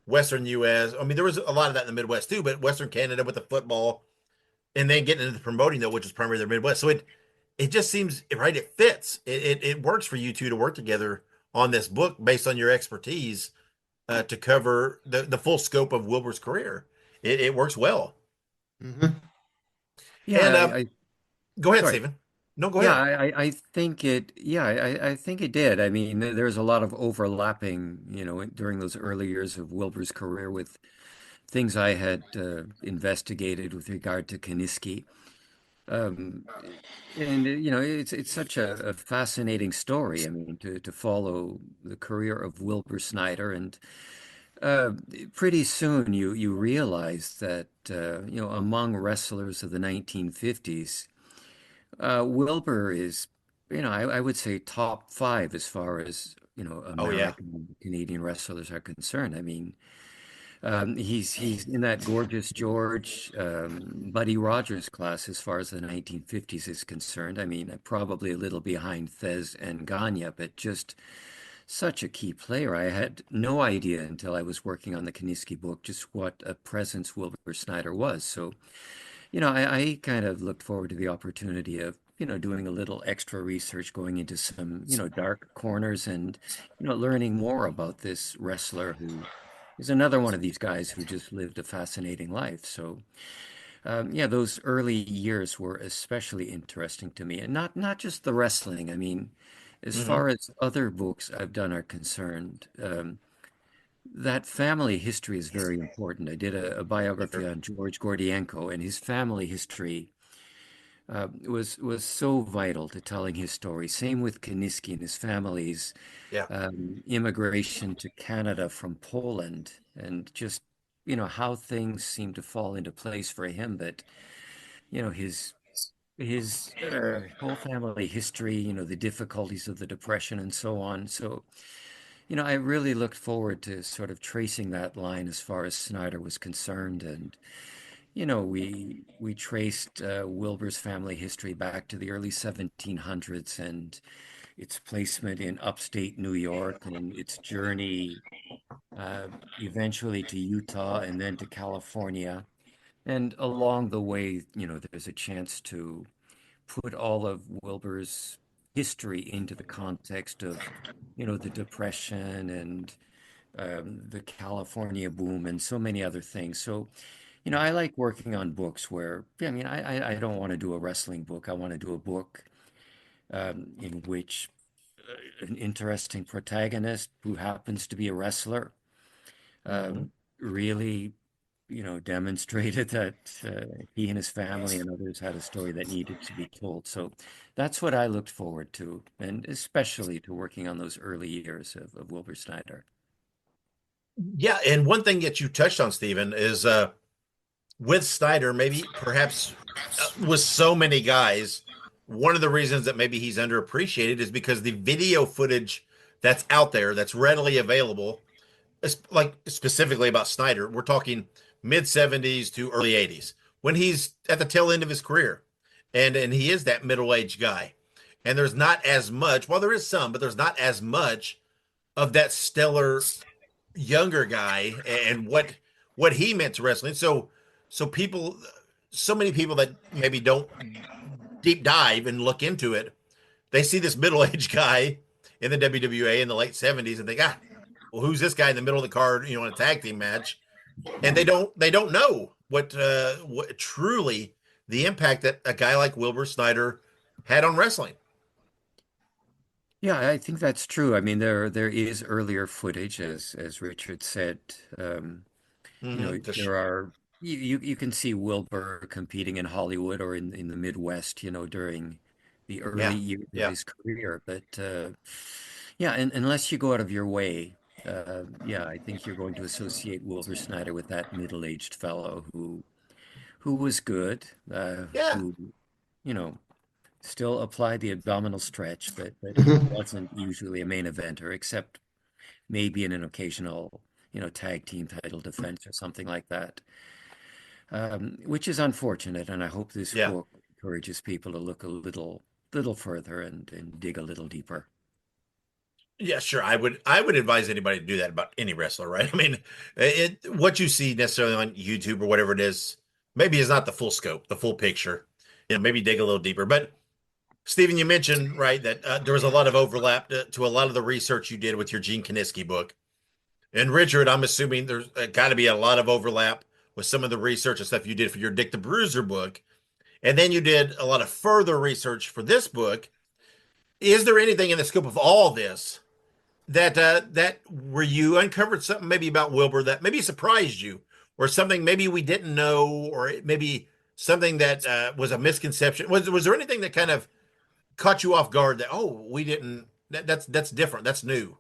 Western U.S. I mean, there was a lot of that in the Midwest too, but Western Canada with the football, and then getting into the promoting though, which is primarily the Midwest. So it just seems right. It fits. It works for you two to work together on this book based on your expertise to cover the full scope of Wilbur's career. It works well. Mm-hmm. Yeah, and go ahead, Stephen. No, go ahead. I think it. Yeah, I think it did. I mean, there's a lot of overlapping, during those early years of Wilbur's career with things I had investigated with regard to Kiniski. And it's such a fascinating story. I mean, to follow the career of Wilbur Snyder, and pretty soon you realize that among wrestlers of the 1950s. Wilbur is, I would say top 5 as far as, American Canadian wrestlers are concerned. I mean, he's in that Gorgeous George, Buddy Rogers class as far as the 1950s is concerned. I mean, probably a little behind Fez and Gagne, but just such a key player. I had no idea until I was working on the Kiniski book just what a presence Wilbur Snyder was. So, I kind of looked forward to the opportunity of, doing a little extra research, going into some, dark corners and, learning more about this wrestler who is another one of these guys who just lived a fascinating life. So, those early years were especially interesting to me, and not just the wrestling. I mean, as far as other books I've done are concerned, that family history is very important. I did a biography on George Gordienko, and his family history was so vital to telling his story. Same with Kiniski and his family's immigration to Canada from Poland, and just how things seem to fall into place for him. That his whole family history, the difficulties of the Depression and so on. So. I really looked forward to sort of tracing that line as far as Snyder was concerned. And, we traced Wilbur's family history back to the early 1700s and, its placement in upstate New York and its journey eventually to Utah and then to California. And along the way, there's a chance to put all of Wilbur's history into the context of, the Depression and the California boom and so many other things. So, I like working on books where, I don't want to do a wrestling book. I want to do a book in which an interesting protagonist who happens to be a wrestler really, demonstrated that he and his family and others had a story that needed to be told. So that's what I looked forward to, and especially to working on those early years of Wilbur Snyder. Yeah, and one thing that you touched on, Stephen, is with Snyder, maybe perhaps with so many guys, one of the reasons that maybe he's underappreciated is because the video footage that's out there, that's readily available, like specifically about Snyder, we're talking mid-70s to early 80s, when he's at the tail end of his career. And he is that middle-aged guy. And there's not as much, well, there is some, but there's not as much of that stellar younger guy and what he meant to wrestling. So people, so many people that maybe don't deep dive and look into it, they see this middle-aged guy in the WWA in the late 70s and think, well, who's this guy in the middle of the card, in a tag team match? And they don't know what truly the impact that a guy like Wilbur Snyder had on wrestling. Yeah, I think that's true. I mean, there is earlier footage, as Richard said. There are you can see Wilbur competing in Hollywood or in the Midwest, during the early years of his career. But and unless you go out of your way, I think you're going to associate Wilbur Snyder with that middle-aged fellow who was good, who, still applied the abdominal stretch, but wasn't usually a main eventer, except maybe in an occasional, tag team title defense or something like that, which is unfortunate. And I hope this book encourages people to look a little further and dig a little deeper. Yeah, sure. I would advise anybody to do that about any wrestler, right? I mean, what you see necessarily on YouTube or whatever it is, maybe is not the full scope, the full picture. Maybe dig a little deeper. But Stephen, you mentioned, right, that there was a lot of overlap to a lot of the research you did with your Gene Kiniski book. And Richard, I'm assuming there's got to be a lot of overlap with some of the research and stuff you did for your Dick the Bruiser book. And then you did a lot of further research for this book. Is there anything in the scope of all this that where you uncovered something maybe about Wilbur that maybe surprised you, or something maybe we didn't know, or maybe something that was a misconception? Was there anything that kind of caught you off guard that, we didn't, that's different, that's new?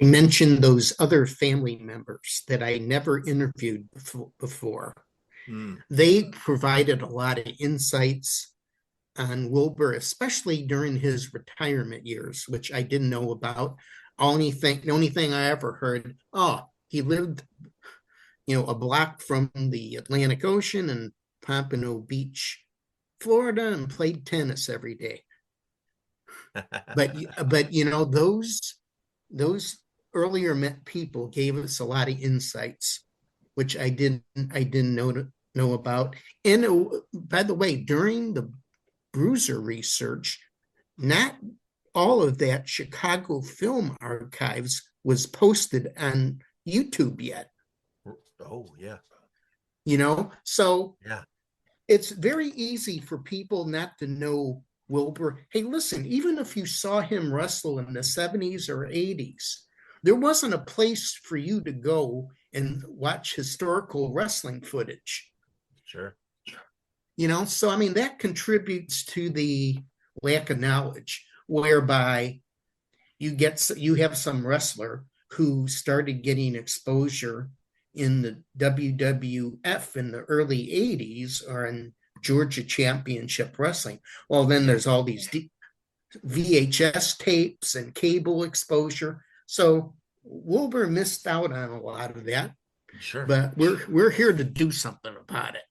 I mentioned those other family members that I never interviewed before. They provided a lot of insights on Wilbur, especially during his retirement years, which I didn't know about. The only thing I ever heard, he lived, a block from the Atlantic Ocean in Pompano Beach, Florida, and played tennis every day. But those earlier met people gave us a lot of insights, which I didn't know about. And by the way, during the Bruiser research, not all of that Chicago Film Archives was posted on YouTube yet. Oh, yeah. So it's very easy for people not to know Wilbur. Hey, listen, even if you saw him wrestle in the 70s or 80s, there wasn't a place for you to go and watch historical wrestling footage. Sure. So I mean, that contributes to the lack of knowledge, whereby you have some wrestler who started getting exposure in the WWF in the early 80s or in Georgia Championship Wrestling. Well, then there's all these VHS tapes and cable exposure. So Wilbur missed out on a lot of that. Sure. But we're here to do something about it.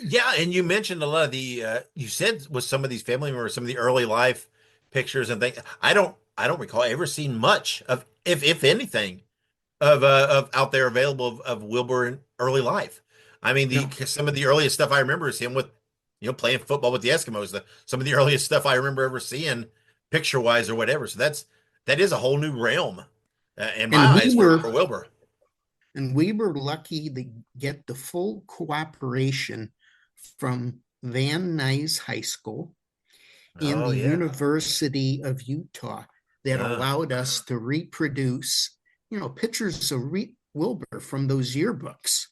Yeah, and you mentioned a lot of the you said with some of these family members, some of the early life pictures and things. I don't recall ever seeing much of, if anything, of out there available of Wilbur in early life. I mean, the No. some of the earliest stuff I remember is him with, playing football with the Eskimos. Some of the earliest stuff I remember ever seeing, picture wise or whatever. So that is a whole new realm in my And we eyes were for Wilbur. and we were lucky to get the full cooperation from Van Nuys High School and Oh the yeah. University of Utah that Uh, allowed us to reproduce, pictures of Wilbur from those yearbooks.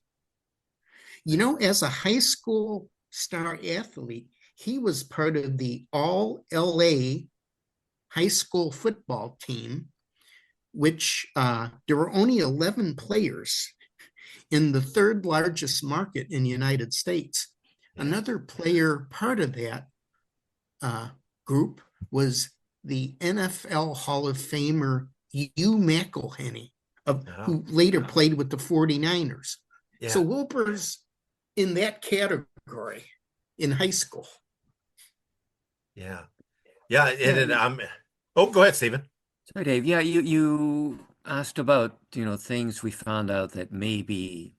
As a high school star athlete, he was part of the All LA high school football team, which there were only 11 players in the third largest market in the United States. Another player part of that group was the NFL Hall of Famer Hugh McElhenney, who later played with the 49ers. Yeah. So Wilbur's in that category in high school. Yeah. Yeah. Oh, go ahead, Stephen. Sorry, Dave. Yeah, you asked about, things we found out that maybe,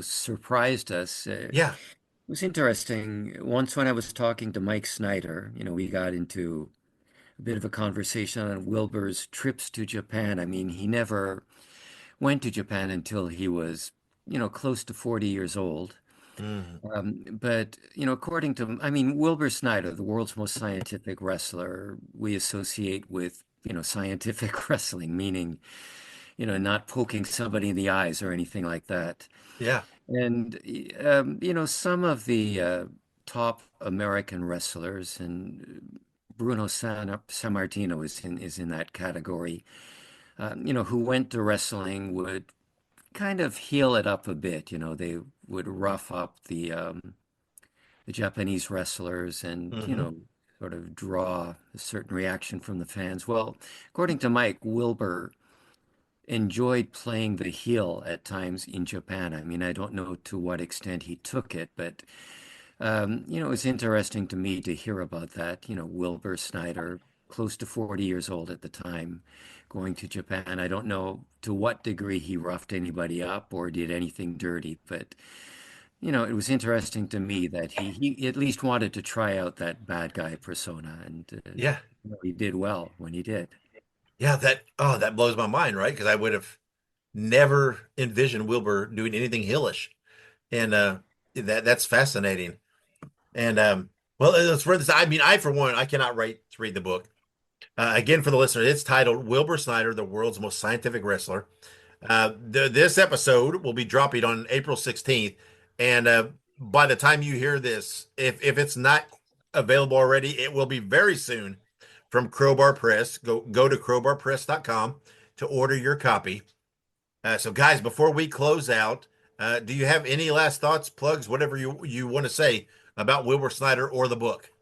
surprised us. Yeah. It was interesting. Once when I was talking to Mike Snyder, we got into a bit of a conversation on Wilbur's trips to Japan. I mean, he never went to Japan until he was, close to 40 years old. But, according to, Wilbur Snyder, the world's most scientific wrestler, we associate with, scientific wrestling, meaning, not poking somebody in the eyes or anything like that. Yeah. And, some of the top American wrestlers, and Bruno Sammartino is in that category, who went to wrestling would kind of heel it up a bit. They would rough up the Japanese wrestlers and, sort of draw a certain reaction from the fans. Well, according to Mike, Wilbur enjoyed playing the heel at times in Japan. I mean, I don't know to what extent he took it, but it was interesting to me to hear about that. Wilbur Snyder, close to 40 years old at the time, going to Japan. I don't know to what degree he roughed anybody up or did anything dirty, but it was interesting to me that he at least wanted to try out that bad guy persona, and Yeah. he did well when he did. Yeah. That blows my mind, right? Because I would have never envisioned Wilbur doing anything hillish. And that's fascinating. And well, let's run this. I mean, for one, I cannot wait to read the book. Again, for the listener, it's titled Wilbur Snyder, the world's most scientific wrestler. This episode will be dropping on April 16th. And by the time you hear this, if it's not available already, it will be very soon from Crowbar Press. Go to crowbarpress.com to order your copy. So, guys, before we close out, do you have any last thoughts, plugs, whatever you want to say about Wilbur Snyder or the book?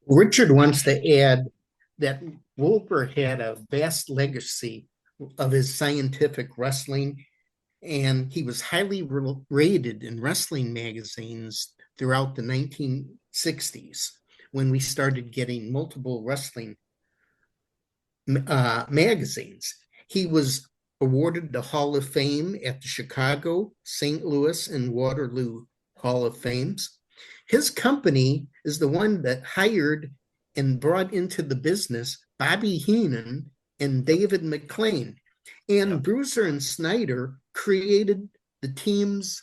Richard wants to add that Wilbur had a vast legacy of his scientific wrestling, and he was highly rated in wrestling magazines throughout the 1960s when we started getting multiple wrestling magazines. He was awarded the Hall of Fame at the Chicago, St. Louis, and Waterloo Hall of Fames. His company is the one that hired and brought into the business Bobby Heenan and David McLean. And Bruiser and Snyder created the teams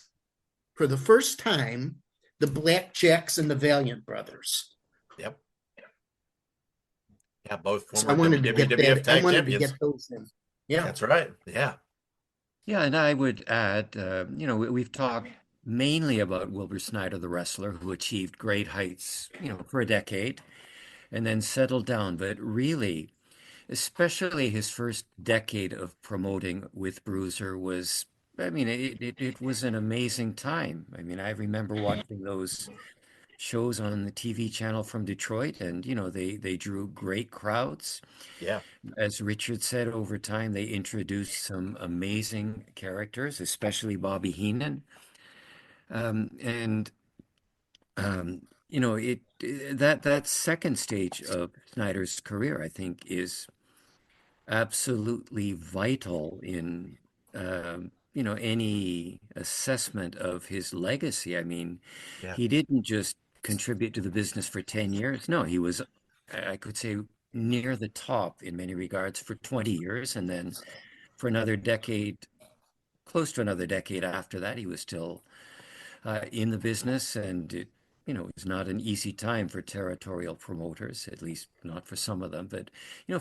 for the first time, the Blackjacks and the Valiant Brothers. Yep. Yeah, both former So I wanted to get WWF that. tag I wanted champions. to get those in. Yeah, That's right. Yeah. Yeah, and I would add, we've talked mainly about Wilbur Snyder, the wrestler, who achieved great heights, for a decade and then settled down. But really, especially his first decade of promoting with Bruiser was, it was an amazing time. I mean, I remember watching those shows on the TV channel from Detroit, and they drew great crowds. Yeah. As Richard said, over time they introduced some amazing characters, especially Bobby Heenan. And that second stage of Snyder's career, I think, is absolutely vital in any assessment of his legacy. I mean, Yeah. he didn't just contribute to the business for 10 years. No, he was, I could say, near the top in many regards for 20 years, and then for another decade, close to another decade after that, he was still in the business. And it was not an easy time for territorial promoters, at least not for some of them. But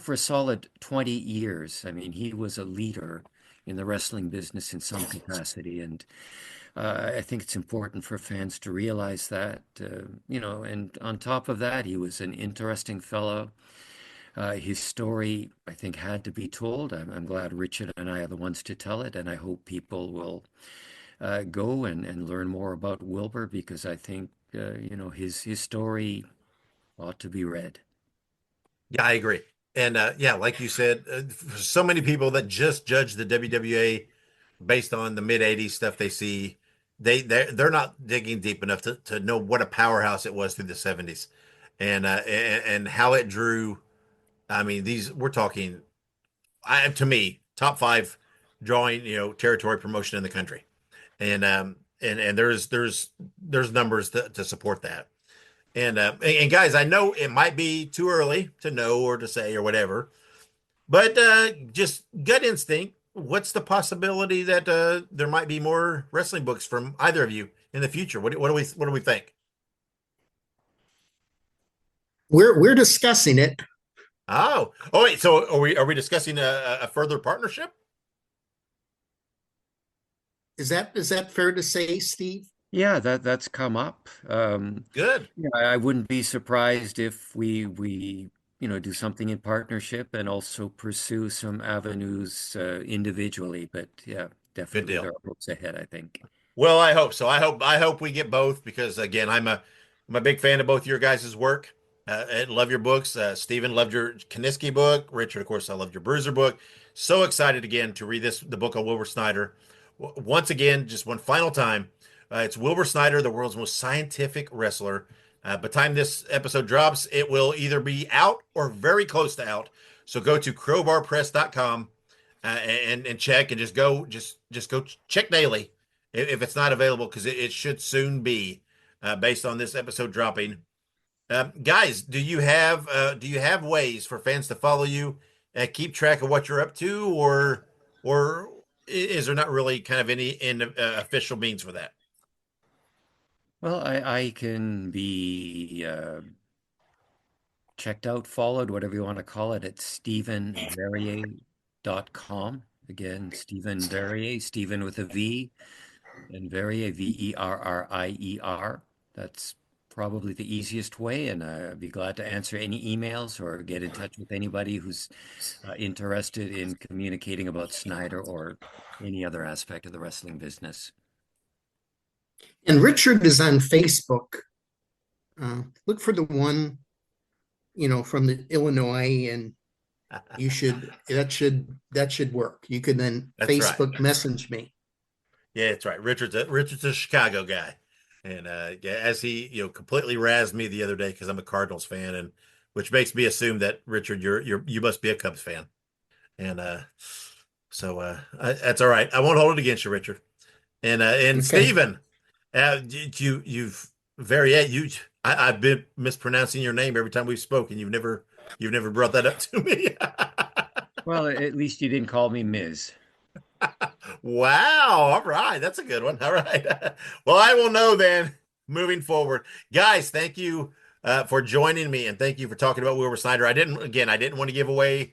for a solid 20 years, I mean, he was a leader in the wrestling business in some capacity. And I think it's important for fans to realize that, and on top of that, he was an interesting fellow. His story, I think, had to be told. I'm glad Richard and I are the ones to tell it, and I hope people will go and learn more about Wilbur, because I think his story ought to be read. Yeah, I agree. And like you said, for so many people that just judge the WWA based on the mid '80s stuff they see, they're not digging deep enough to know what a powerhouse it was through the '70s, and how it drew. I mean, we're talking, to me, top 5 drawing territory promotion in the country, and there's numbers to support that. And guys, I know it might be too early to know or to say or whatever, but just gut instinct, what's the possibility that there might be more wrestling books from either of you in the future? What do we think? We're discussing it. Oh wait, so are we discussing a further partnership? Is that fair to say, Steve? Yeah, that's come up. Good. I wouldn't be surprised if we do something in partnership and also pursue some avenues individually. But yeah, definitely there are books ahead, I think. Well, I hope so. I hope we get both, because again, I'm a big fan of both your guys' work. I love your books. Stephen, loved your Kaniski book. Richard, of course, I loved your Bruiser book. So excited again to read the book on Wilbur Snyder. Once again, just one final time. It's Wilbur Snyder, the world's most scientific wrestler. By the time this episode drops, it will either be out or very close to out. So go to crowbarpress.com and check, and just go check daily if it's not available, because it should soon be, based on this episode dropping. Guys, do you have ways for fans to follow you, keep track of what you're up to, or is there not really kind of any official means for that? Well, I can be checked out, followed, whatever you want to call it, at StephenVerrier.com. Again, Stephen Verrier, Stephen with a V, and Verrier, Verrier. That's probably the easiest way, and I'd be glad to answer any emails or get in touch with anybody who's interested in communicating about Snyder or any other aspect of the wrestling business. And Richard is on Facebook. Look for the one, from the Illinois, and that should work. You could then Facebook message me. Yeah, that's right. Richard's a Chicago guy. And as he completely razzed me the other day because I'm a Cardinals fan, and which makes me assume that, Richard, you must be a Cubs fan. And so that's all right. I won't hold it against you, Richard. And okay. Stephen, I've been mispronouncing your name every time we've spoken. You've never brought that up to me. Well, at least you didn't call me Ms. Wow. All right. That's a good one. All right. Well, I will know then moving forward. Guys, thank you for joining me, and thank you for talking about Wilbur Snyder. I didn't want to give away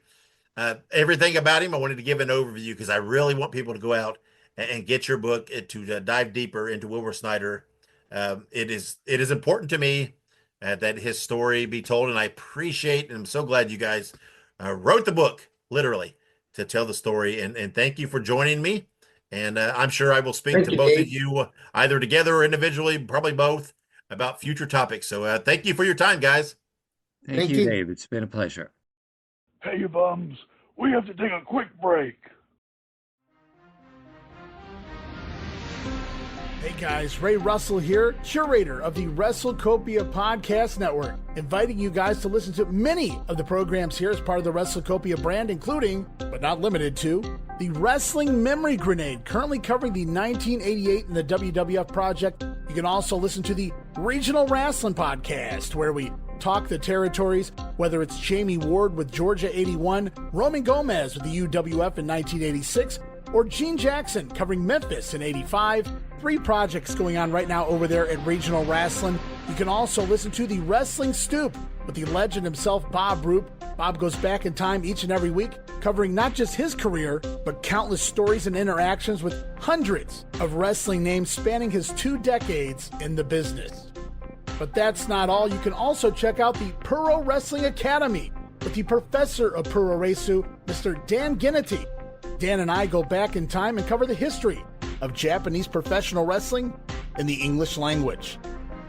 everything about him. I wanted to give an overview because I really want people to go out and get your book to dive deeper into Wilbur Snyder. It is important to me that his story be told, and I appreciate and I'm so glad you guys wrote the book, literally, to tell the story. And thank you for joining me. And I'm sure I will speak to both of you either together or individually, probably both, about future topics. So thank you for your time, guys. Thank you, Dave. It's been a pleasure. Hey, you bums. We have to take a quick break. Hey guys, Ray Russell here, curator of the WrestleCopia Podcast Network, inviting you guys to listen to many of the programs here as part of the WrestleCopia brand, including, but not limited to, the Wrestling Memory Grenade, currently covering the 1988 and the WWF project. You can also listen to the Regional Wrestling Podcast, where we talk the territories, whether it's Jamie Ward with Georgia 81, Roman Gomez with the UWF in 1986, or Gene Jackson covering Memphis in 85. 3 projects going on right now over there at Regional Wrestling. You can also listen to the Wrestling Stoop with the legend himself, Bob Roop. Bob goes back in time each and every week, covering not just his career, but countless stories and interactions with hundreds of wrestling names spanning his 2 decades in the business. But that's not all. You can also check out the Puro Wrestling Academy with the professor of Puro Resu, Mr. Dan Ginnity. Dan and I go back in time and cover the history of Japanese professional wrestling in the English language.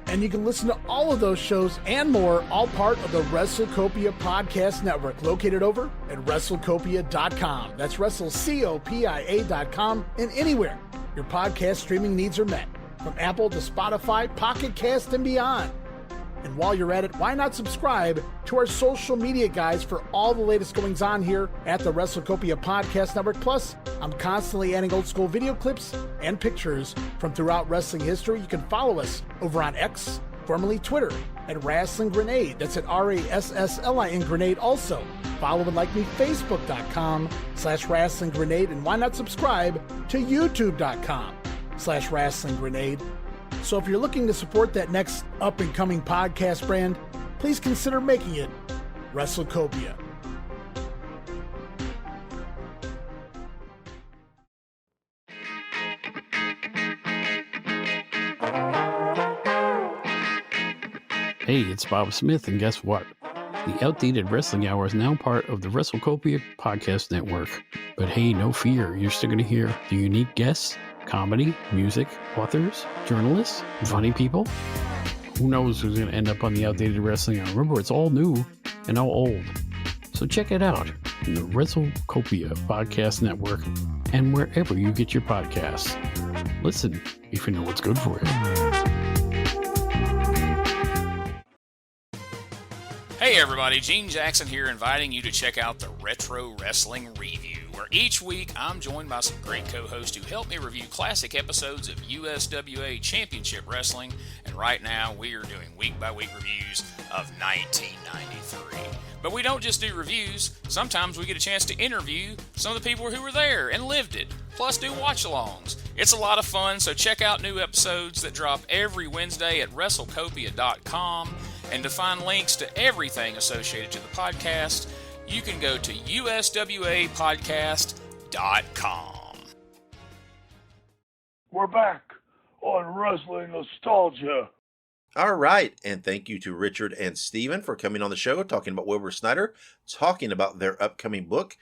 And you can listen to all of those shows and more, all part of the WrestleCopia Podcast Network, located over at WrestleCopia.com. That's WrestleCopia.com, and anywhere your podcast streaming needs are met, from Apple to Spotify, Pocket Cast, and beyond. And while you're at it, why not subscribe to our social media guys for all the latest goings on here at the WrestleCopia Podcast Network. Plus, I'm constantly adding old school video clips and pictures from throughout wrestling history. You can follow us over on X, formerly Twitter, at Wrestling Grenade. That's at RASSLIN Grenade. Also, follow and like me, Facebook.com/Wrestling Grenade. And why not subscribe to YouTube.com/Wrestling Grenade. So if you're looking to support that next up-and-coming podcast brand, please consider making it WrestleCopia. Hey, it's Bob Smith, and guess what? The Outdated Wrestling Hour is now part of the WrestleCopia Podcast Network. But hey, no fear, you're still going to hear the unique guests, comedy, music, authors, journalists, funny people. Who knows who's going to end up on the Outdated Wrestling Hour? Remember, it's all new and all old. So check it out in the WrestleCopia Podcast Network and wherever you get your podcasts. Listen if you know what's good for you. Hey everybody, Gene Jackson here, inviting you to check out the Retro Wrestling Review, where each week I'm joined by some great co-hosts who help me review classic episodes of USWA Championship Wrestling, and right now we are doing week-by-week reviews of 1993. But we don't just do reviews, sometimes we get a chance to interview some of the people who were there and lived it, plus do watch-alongs. It's a lot of fun, so check out new episodes that drop every Wednesday at WrestleCopia.com. And to find links to everything associated to the podcast, you can go to uswapodcast.com. We're back on Wrestling Nostalgia. All right, and thank you to Richard and Steven for coming on the show, talking about Wilbur Snyder, talking about their upcoming book.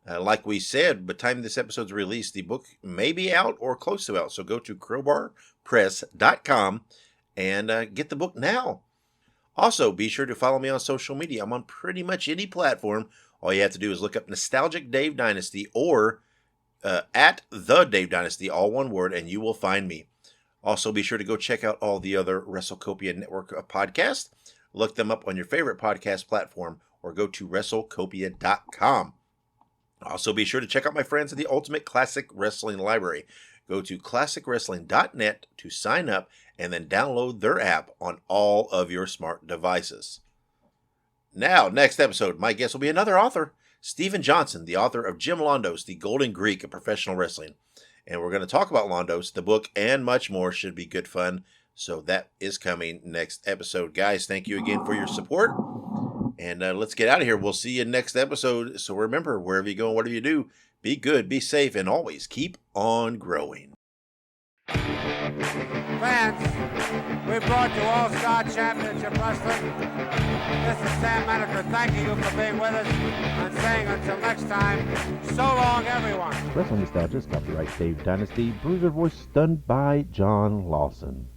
Like we said, by the time this episode's released, the book may be out or close to out, so go to crowbarpress.com and get the book now. Also, be sure to follow me on social media. I'm on pretty much any platform. All you have to do is look up Nostalgic Dave Dynasty or at The Dave Dynasty, all one word, and you will find me. Also, be sure to go check out all the other WrestleCopia network podcasts. Look them up on your favorite podcast platform or go to WrestleCopia.com. Also, be sure to check out my friends at the Ultimate Classic Wrestling Library. Go to ClassicWrestling.net to sign up and then download their app on all of your smart devices. Now, next episode, my guest will be another author, Stephen Johnson, the author of Jim Londos, The Golden Greek of Professional Wrestling. And we're going to talk about Londos, the book, and much more. Should be good fun. So that is coming next episode. Guys, thank you again for your support. And let's get out of here. We'll see you next episode. So remember, wherever you go and whatever you do, be good, be safe, and always keep on growing. Fans, we brought you All-Star Championship Wrestling. This is Sam Maneker thanking you for being with us and saying until next time, so long everyone. Wrestling Nostalgia is copyright Dave Dynasty. Bruiser voice done by John Lawson.